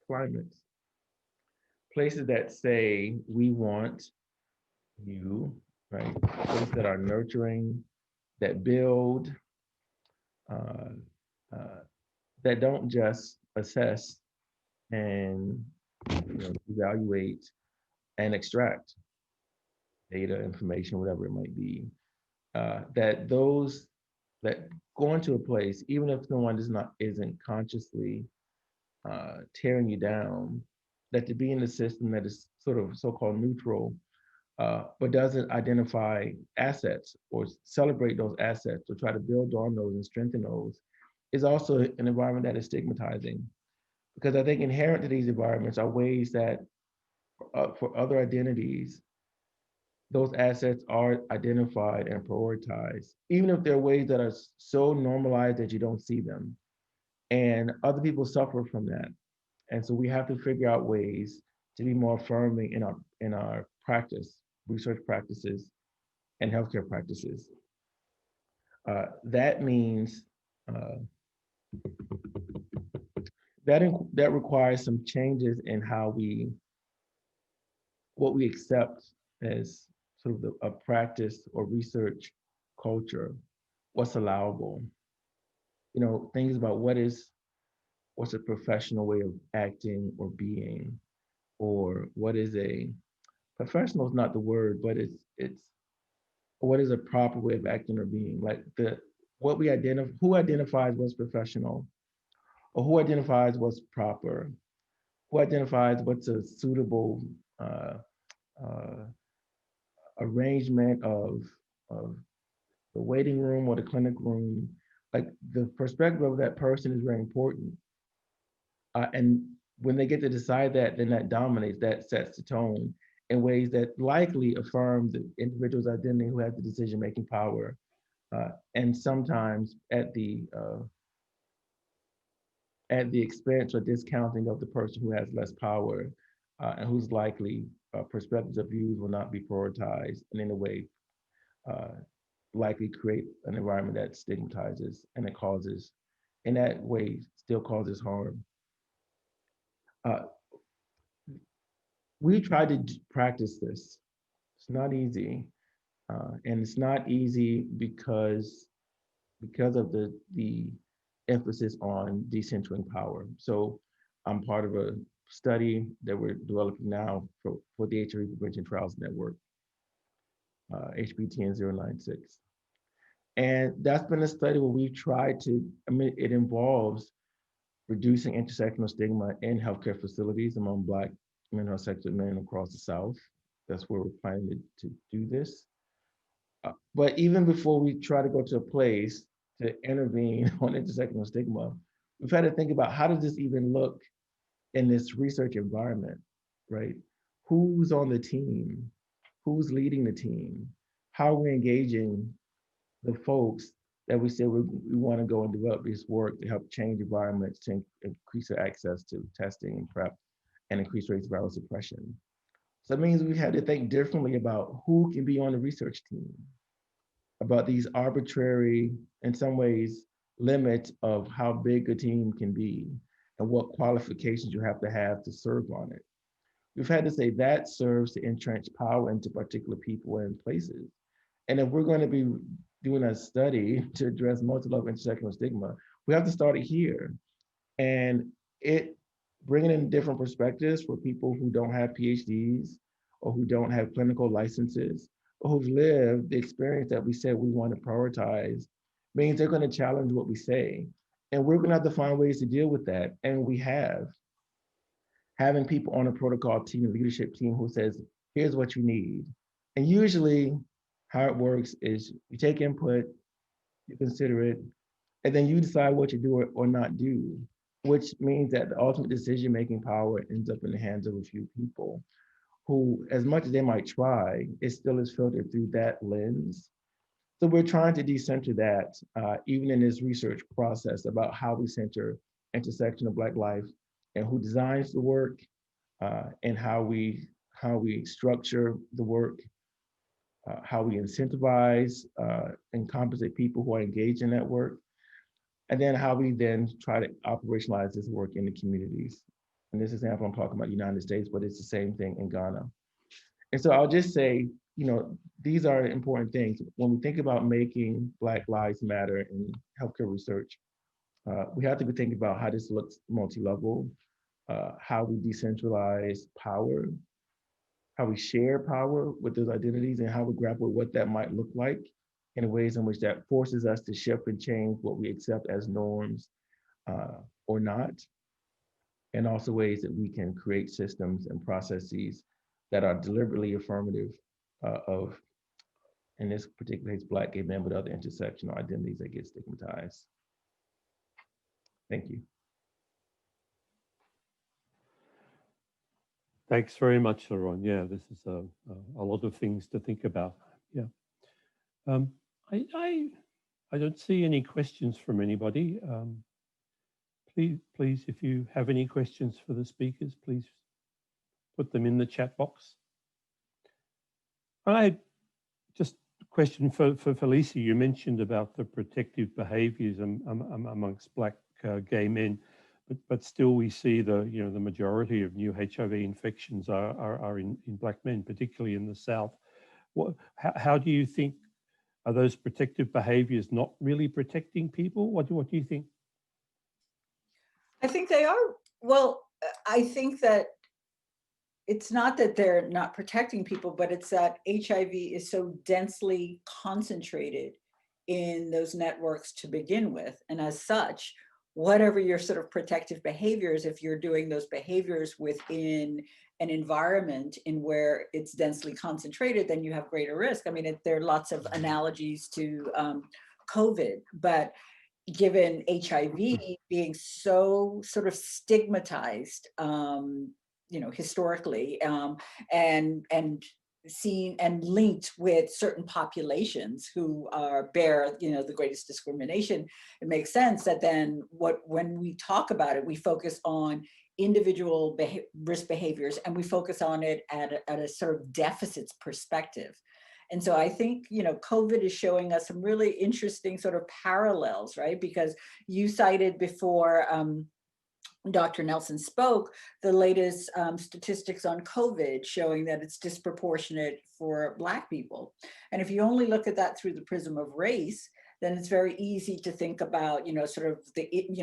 climates, places that say we want you, right? Places that are nurturing, that build, uh, uh, that don't just assess and evaluate and extract data, information, whatever it might be. That those that go into a place, even if no one isn't consciously tearing you down, that to be in a system that is sort of so-called neutral, but doesn't identify assets or celebrate those assets or try to build on those and strengthen those, is also an environment that is stigmatizing. Because I think inherent to these environments are ways that for other identities, those assets are identified and prioritized, even if they're ways that are so normalized that you don't see them. And other people suffer from that. And so we have to figure out ways to be more affirming in our practice, research practices, and healthcare practices. That means uh, that requires some changes in how what we accept as sort of a practice or research culture, what's allowable. Things about what's a professional way of acting or being, or what is a professional is not the word, but it's what is a proper way of acting or being. Like who identifies what's professional, or who identifies what's proper, who identifies what's a suitable uh, uh, arrangement of the waiting room or the clinic room. Like the perspective of that person is very important. And when they get to decide that, then that dominates, that sets the tone in ways that likely affirm the individual's identity who has the decision-making power, and sometimes at the expense or discounting of the person who has less power, and whose likely perspectives or views will not be prioritized, and in a way uh, likely create an environment that stigmatizes and it causes, in that way, still causes harm. Uh, we try to practice this. It's not easy, and it's not easy because of the emphasis on decentering power. So I'm part of a study that we're developing now for the HIV Prevention Trials Network, HBTN 096. And that's been a study where we've tried to, it involves reducing intersectional stigma in healthcare facilities among Black men who are sexual men across the South. That's where we're planning to do this. But even before we try to go to a place to intervene on intersectional stigma, we've had to think about how does this even look in this research environment, right? Who's on the team? Who's leading the team? How are we engaging the folks that we say we want to go and develop this work to help change environments, to increase their access to testing and PrEP, and increase rates of viral suppression? So that means we've had to think differently about who can be on the research team, about these arbitrary, in some ways, limits of how big a team can be and what qualifications you have to serve on it. We've had to say that serves to entrench power into particular people and places. And if we're going to be doing a study to address multi-level intersectional stigma, we have to start it here. And it bringing in different perspectives for people who don't have PhDs or who don't have clinical licenses or who've lived the experience that we said we want to prioritize means they're going to challenge what we say. And we're going to have to find ways to deal with that. And we have. Having people on a protocol team, leadership team who says, here's what you need. And usually How it works is you take input, you consider it, and then you decide what to do or not do, which means that the ultimate decision-making power ends up in the hands of a few people who, as much as they might try, it still is filtered through that lens. So we're trying to decenter that, even in this research process about how we center intersection of Black life and who designs the work, and how we structure the work, how we incentivize and compensate people who are engaged in that work, and then how we then try to operationalize this work in the communities. In this example, I'm talking about the United States, but it's the same thing in Ghana. And so I'll just say, these are important things. When we think about making Black lives matter in healthcare research, we have to be thinking about how this looks multi-level, how we decentralize power, how we share power with those identities, and how we grapple with what that might look like in ways in which that forces us to shift and change what we accept as norms, or not, and also ways that we can create systems and processes that are deliberately affirmative of, in this particular case, Black, gay men, but other intersectional identities that get stigmatized. Thank you. Thanks very much, Laurent. Yeah, this is a lot of things to think about. Yeah. I don't see any questions from anybody. Please, if you have any questions for the speakers, please put them in the chat box. I just a question for Lisa. You mentioned about the protective behaviours amongst Black gay men, but still we see the majority of new HIV infections are in Black men, particularly in the South. How do you think, are those protective behaviours not really protecting people? What do you think? I think they are. Well, I think that it's not that they're not protecting people, but it's that HIV is so densely concentrated in those networks to begin with. And as such, whatever your sort of protective behaviors, if you're doing those behaviors within an environment in where it's densely concentrated, then you have greater risk. I mean, there are lots of analogies to COVID, but given HIV being so sort of stigmatized, historically, and seen and linked with certain populations who bear, the greatest discrimination, it makes sense that then when we talk about it, we focus on individual risk behaviors, and we focus on it at a sort of deficits perspective. And so I think, COVID is showing us some really interesting sort of parallels, right? Because you cited before Dr. Nelson spoke, the latest statistics on COVID showing that it's disproportionate for Black people. And if you only look at that through the prism of race, then it's very easy to think about, sort of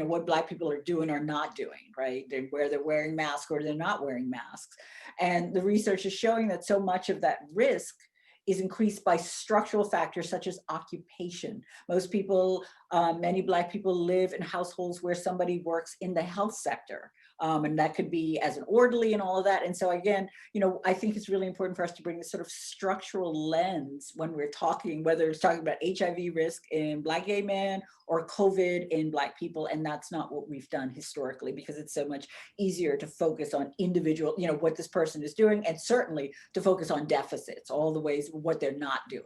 what Black people are doing or not doing, right? Where they're wearing masks or they're not wearing masks. And the research is showing that so much of that risk is increased by structural factors such as occupation. Most people, many Black people live in households where somebody works in the health sector. And that could be as an orderly and all of that. And so again, I think it's really important for us to bring this sort of structural lens when we're talking, whether it's talking about HIV risk in Black gay men or COVID in Black people. And that's not what we've done historically, because it's so much easier to focus on individual, what this person is doing, and certainly to focus on deficits, all the ways what they're not doing.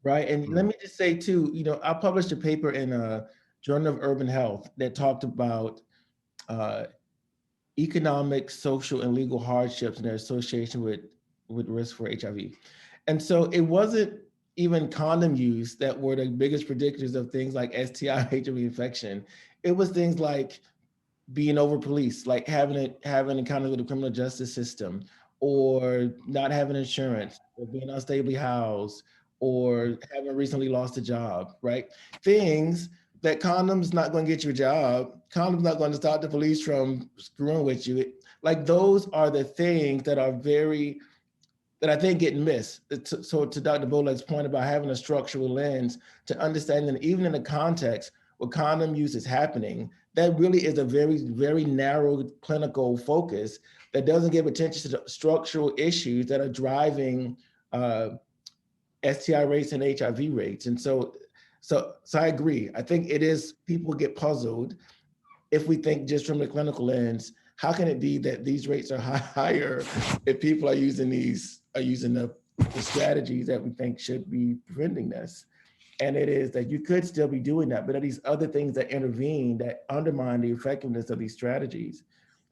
Right, and let me just say too, I published a paper in a Journal of Urban Health that talked about economic, social, and legal hardships and their association with risk for HIV. And so it wasn't even condom use that were the biggest predictors of things like STI, HIV infection. It was things like being over policed, like having encounters with the criminal justice system, or not having insurance, or being unstably housed, or having recently lost a job, right? Things that condoms not going to get you a job, condoms not going to stop the police from screwing with you. Like, those are the things that are that I think get missed. So to Dr. Boleg's point about having a structural lens to understanding that even in the context where condom use is happening, that really is a very, very narrow clinical focus that doesn't give attention to the structural issues that are driving STI rates and HIV rates. And so I agree. I think it is, people get puzzled if we think just from the clinical lens, how can it be that these rates are higher if people are using the strategies that we think should be preventing this? And it is that you could still be doing that, but are these other things that intervene that undermine the effectiveness of these strategies?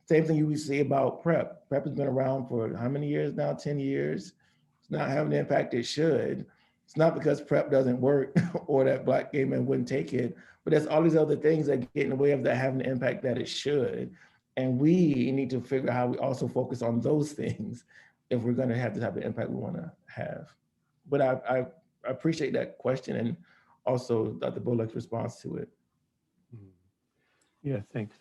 Same thing you would see about PrEP. PrEP has been around for how many years now? 10 years. It's not having the impact it should. It's not because PrEP doesn't work or that Black gay men wouldn't take it, but there's all these other things that get in the way of that having the impact that it should. And we need to figure out how we also focus on those things if we're going to have the type of impact we want to have. But I appreciate that question and also Dr. Boleg's response to it. Yeah, thanks.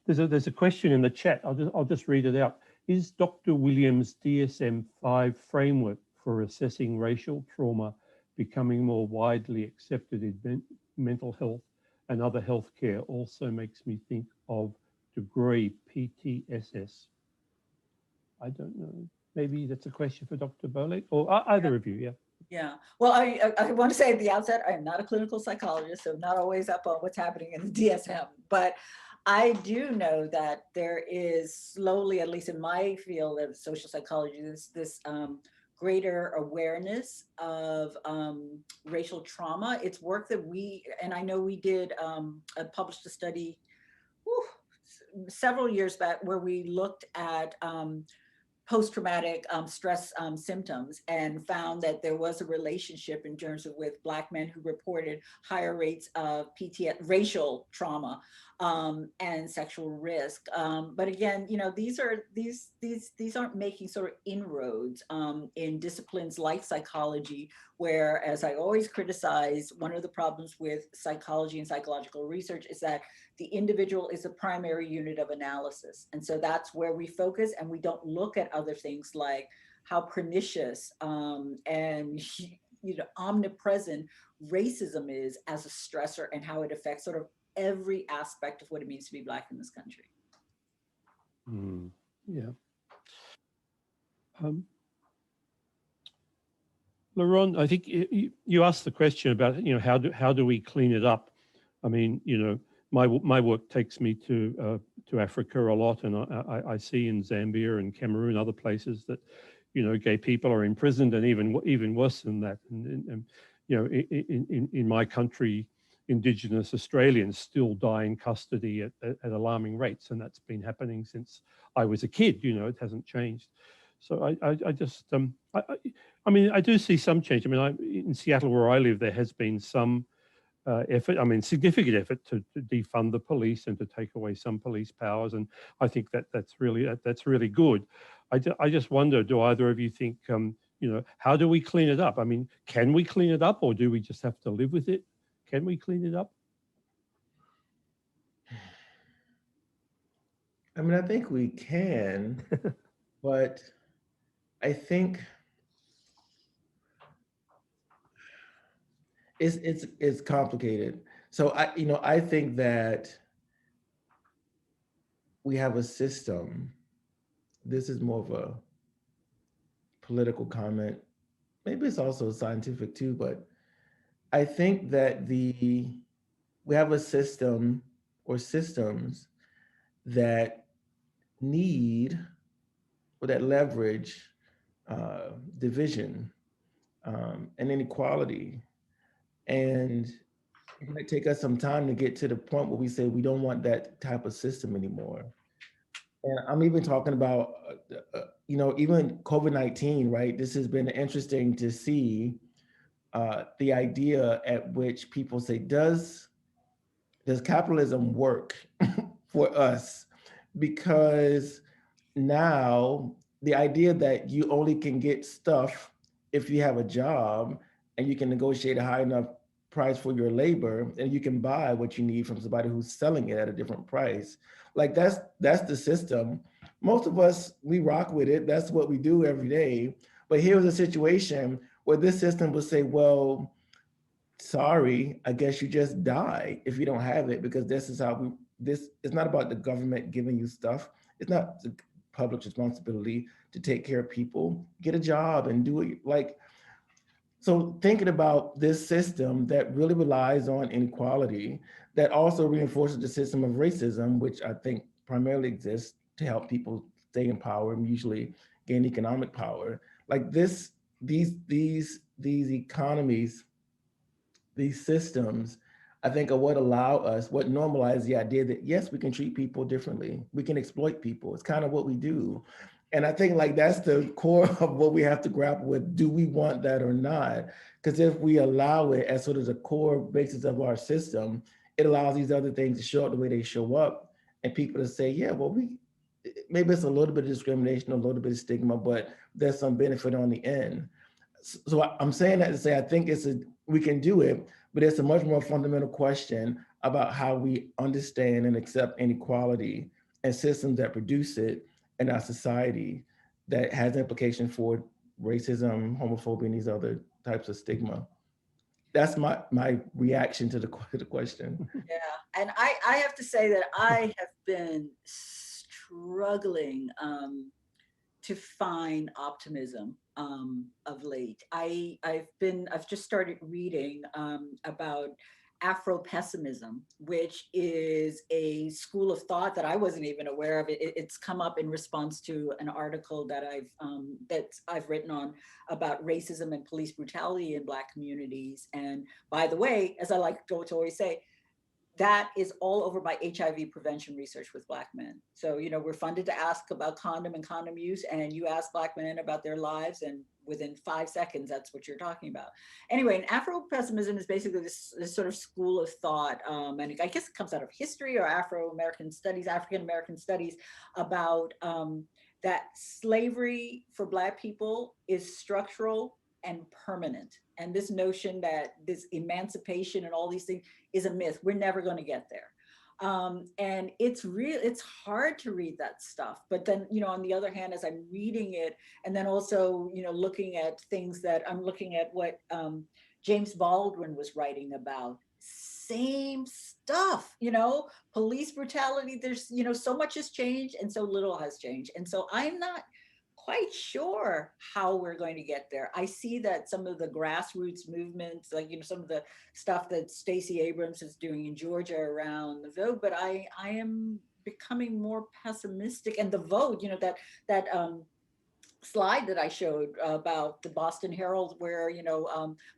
There's a question in the chat. I'll just read it out. Is Dr. Williams' DSM-5 framework for assessing racial trauma becoming more widely accepted in mental health and other healthcare? Also makes me think of degree PTSS. I don't know. Maybe that's a question for Dr. Boleg or either of you. Yeah. Yeah, well, I want to say at the outset, I am not a clinical psychologist, so not always up on what's happening in the DSM, but I do know that there is slowly, at least in my field of social psychology, this greater awareness of racial trauma. It's work that and I know we did published a study several years back where we looked at post-traumatic stress symptoms and found that there was a relationship in terms of with Black men who reported higher rates of PTSD, racial trauma, and sexual risk. But again, you know, these aren't making sort of inroads in disciplines like psychology, where, as I always criticize, one of the problems with psychology and psychological research is that the individual is the primary unit of analysis. And so that's where we focus, and we don't look at other things like how pernicious and omnipresent racism is as a stressor and how it affects sort of every aspect of what it means to be Black in this country. Yeah. Laron, I think you asked the question about, you know, how do we clean it up? I mean, you know, my work takes me to Africa a lot, and I see in Zambia and Cameroon, other places that, you know, gay people are imprisoned, and even worse than that. And you know, in my country, Indigenous Australians still die in custody at alarming rates, and that's been happening since I was a kid. You know, it hasn't changed. So I just I mean, I do see some change. I mean, in Seattle, where I live, there has been some effort, I mean, significant effort to defund the police and to take away some police powers. And I think that's really good. I just wonder, do either of you think, you know, how do we clean it up? I mean, can we clean it up, or do we just have to live with it? Can we clean it up? I mean, I think we can, but I think it's complicated. So I think that we have a system. This is more of a political comment. Maybe it's also scientific too, but I think that we have a system or systems that need or that leverage division and inequality. And it might take us some time to get to the point where we say we don't want that type of system anymore. And I'm even talking about, you know, even COVID-19, right? This has been interesting to see the idea at which people say, does capitalism work for us? Because now the idea that you only can get stuff if you have a job and you can negotiate a high enough price for your labor and you can buy what you need from somebody who's selling it at a different price. Like that's the system. Most of us, we rock with it. That's what we do every day. But here's a situation where this system will say, well, sorry, I guess you just die if you don't have it, because this is how this it's not about the government giving you stuff. It's not the public's responsibility to take care of people. Get a job and do it. Like, So thinking about this system that really relies on inequality, that also reinforces the system of racism, which I think primarily exists to help people stay in power and usually gain economic power. Like this, these economies, these systems, I think are what allow us, what normalize the idea that yes, we can treat people differently. We can exploit people. It's kind of what we do. And I think like that's the core of what we have to grapple with. Do we want that or not? Because if we allow it as sort of the core basis of our system, it allows these other things to show up the way they show up. And people to say, yeah, well, maybe it's a little bit of discrimination, a little bit of stigma, but there's some benefit on the end. So I'm saying that to say I think we can do it, but it's a much more fundamental question about how we understand and accept inequality and systems that produce it in our society that has implications for racism, homophobia, and these other types of stigma. That's my reaction to the question. Yeah, and I have to say that I have been struggling to find optimism of late. I've just started reading about Afro-pessimism, which is a school of thought that I wasn't even aware of. It's come up in response to an article that I've written on about racism and police brutality in Black communities. And by the way, as I like to always say, that is all over by HIV prevention research with Black men. So, we're funded to ask about condom and condom use, and you ask Black men about their lives, and within 5 seconds, that's what you're talking about. Anyway, and Afro-pessimism is basically this sort of school of thought, and I guess it comes out of history or Afro-American studies, African-American studies, about that slavery for Black people is structural and permanent. And this notion that this emancipation and all these things is a myth. We're never going to get there. And it's hard to read that stuff. But then, on the other hand, as I'm reading it, and then also, looking at things that I'm looking at what James Baldwin was writing about, same stuff, police brutality, there's, so much has changed and so little has changed. And so I'm not quite sure how we're going to get there. I see that some of the grassroots movements, like some of the stuff that Stacey Abrams is doing in Georgia around the vote, but I am becoming more pessimistic. And the vote, that slide that I showed about the Boston Herald, where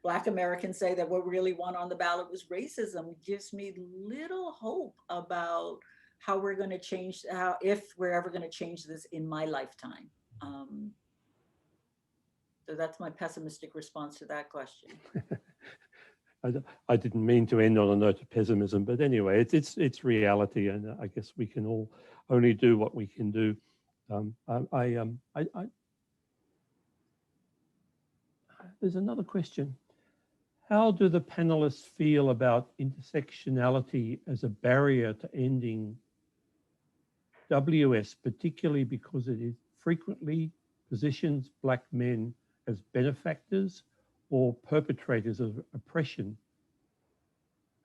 Black Americans say that what we really want on the ballot was racism, gives me little hope about how we're going to change, if we're ever going to change this in my lifetime. So that's my pessimistic response to that question. I didn't mean to end on a note of pessimism, but anyway, it's reality, and I guess we can all only do what we can do. There's another question. How do the panelists feel about intersectionality as a barrier to ending WS, particularly because it frequently positions Black men as benefactors or perpetrators of oppression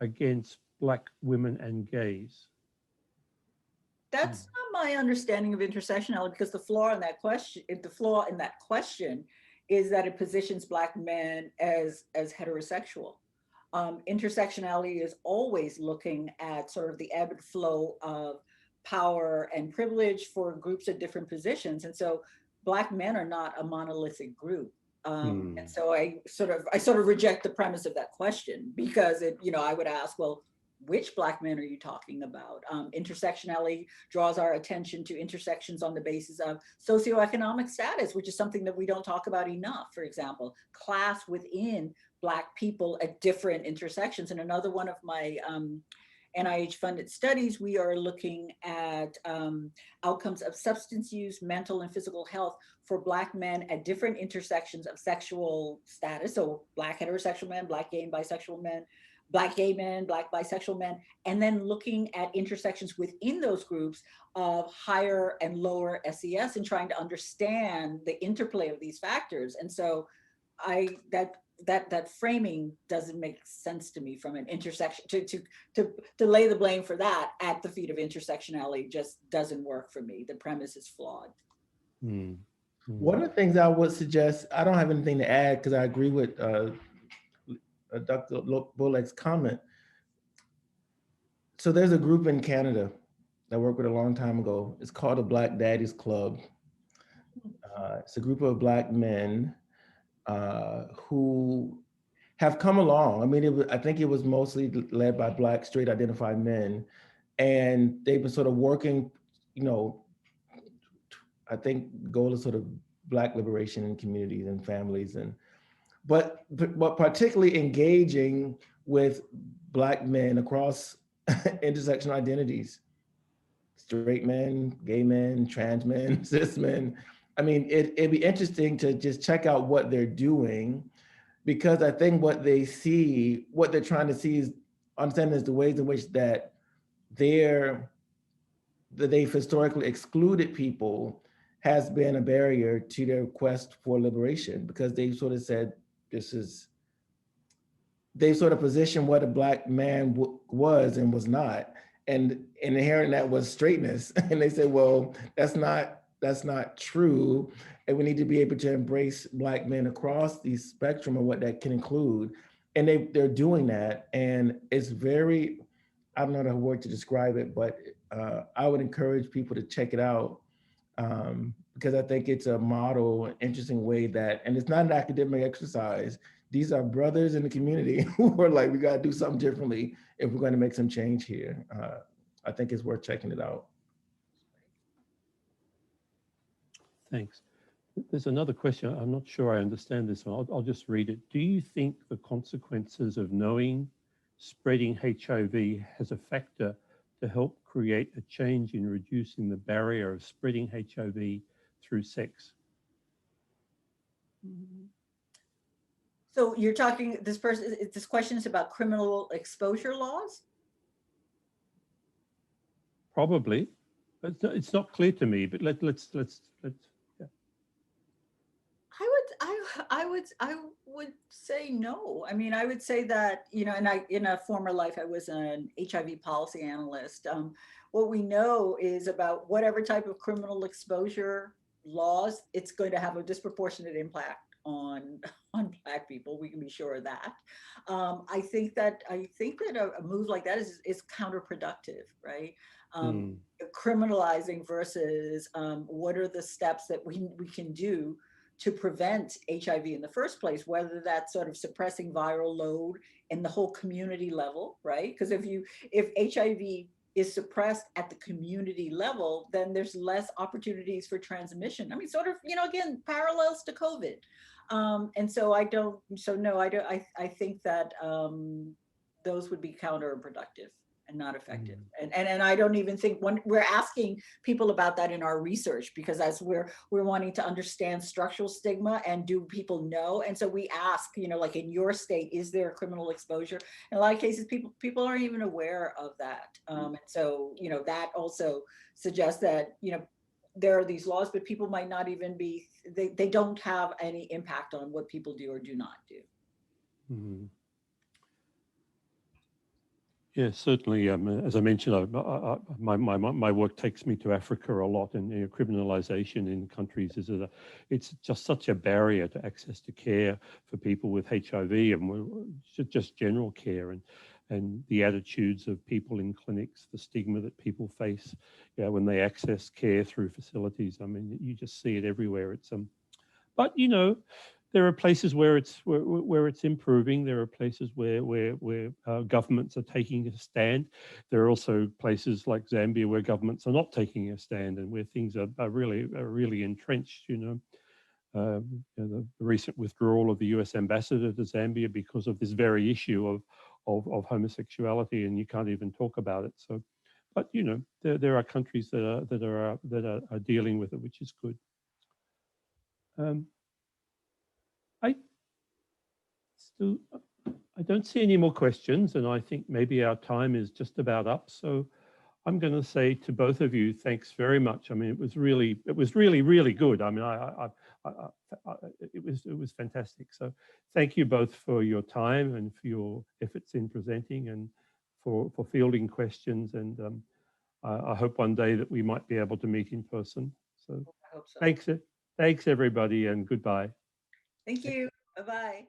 against Black women and gays? That's not my understanding of intersectionality, because the flaw in that question is that it positions Black men as heterosexual. Intersectionality is always looking at sort of the ebb and flow of power and privilege for groups at different positions. And so Black men are not a monolithic group. And so I sort of reject the premise of that question, because I would ask, well, which Black men are you talking about? Intersectionality draws our attention to intersections on the basis of socioeconomic status, which is something that we don't talk about enough. For example, class within Black people at different intersections. And another one of my NIH-funded studies, we are looking at outcomes of substance use, mental and physical health for Black men at different intersections of sexual status. So Black heterosexual men, Black gay and bisexual men, Black gay men, Black bisexual men, and then looking at intersections within those groups of higher and lower SES and trying to understand the interplay of these factors. And so that framing doesn't make sense to me from an intersection to lay the blame for that at the feet of intersectionality just doesn't work for me. The premise is flawed. One of the things I would suggest, I don't have anything to add because I agree with Dr. Boleg's comment. So there's a group in Canada that I worked with a long time ago. It's called the Black Daddies Club. It's a group of Black men who have come along. I mean, I think it was mostly led by Black straight identified men. And they've been sort of working, you know, I think the goal is sort of Black liberation in communities and families, and but particularly engaging with Black men across intersectional identities, straight men, gay men, trans men, cis men. I mean, it'd be interesting to just check out what they're doing, because I think what they're trying to see is understand is the ways in which they're that they've historically excluded people has been a barrier to their quest for liberation, because they sort of said this is they sort of positioned what a Black man was and was not, and inherent in that was straightness. And they said, well, that's not true, and we need to be able to embrace Black men across the spectrum of what that can include. And they're doing that, and it's very, I don't know the word to describe it, but I would encourage people to check it out, because I think it's a model, an interesting way that, and it's not an academic exercise. These are brothers in the community who are like, we got to do something differently if we're going to make some change here. I think it's worth checking it out. Thanks. There's another question. I'm not sure I understand this one. I'll just read it. Do you think the consequences of knowing spreading HIV has a factor to help create a change in reducing the barrier of spreading HIV through sex? So you're talking, this question is about criminal exposure laws? Probably. It's not clear to me, but let's yeah. I would say no. I mean, I would say that, and in a former life, I was an HIV policy analyst. What we know is about whatever type of criminal exposure laws, it's going to have a disproportionate impact on Black people. We can be sure of that. I think that a move like that is counterproductive, right? Criminalizing versus what are the steps that we can do to prevent HIV in the first place, whether that's sort of suppressing viral load in the whole community level, right? Because if HIV is suppressed at the community level, then there's less opportunities for transmission. I mean, sort of, again, parallels to COVID. And so no, I think that those would be counterproductive and not effective. And I don't even think when we're asking people about that in our research, because as we're wanting to understand structural stigma and do people know, and so we ask, like in your state, is there criminal exposure? In a lot of cases, people aren't even aware of that. And so that also suggests that there are these laws, but people might not even be, they don't have any impact on what people do or do not do. Yeah, certainly. As I mentioned, my work takes me to Africa a lot, and criminalization in countries it's just such a barrier to access to care for people with HIV, and just general care, and the attitudes of people in clinics, the stigma that people face, when they access care through facilities. I mean, you just see it everywhere. But there are places where it's improving. There are places where governments are taking a stand. There are also places like Zambia where governments are not taking a stand, and where things are really entrenched. The recent withdrawal of the U.S. ambassador to Zambia because of this very issue of homosexuality, and you can't even talk about it. So, but there are countries that are dealing with it, which is good. I don't see any more questions, and I think maybe our time is just about up. So I'm going to say to both of you, thanks very much. I mean, it was really, really good. I mean, it was fantastic. So thank you both for your time and for your efforts in presenting and for fielding questions. And I hope one day that we might be able to meet in person. So, I hope so. Thanks. Thanks, everybody, and goodbye. Thank you. Bye-bye.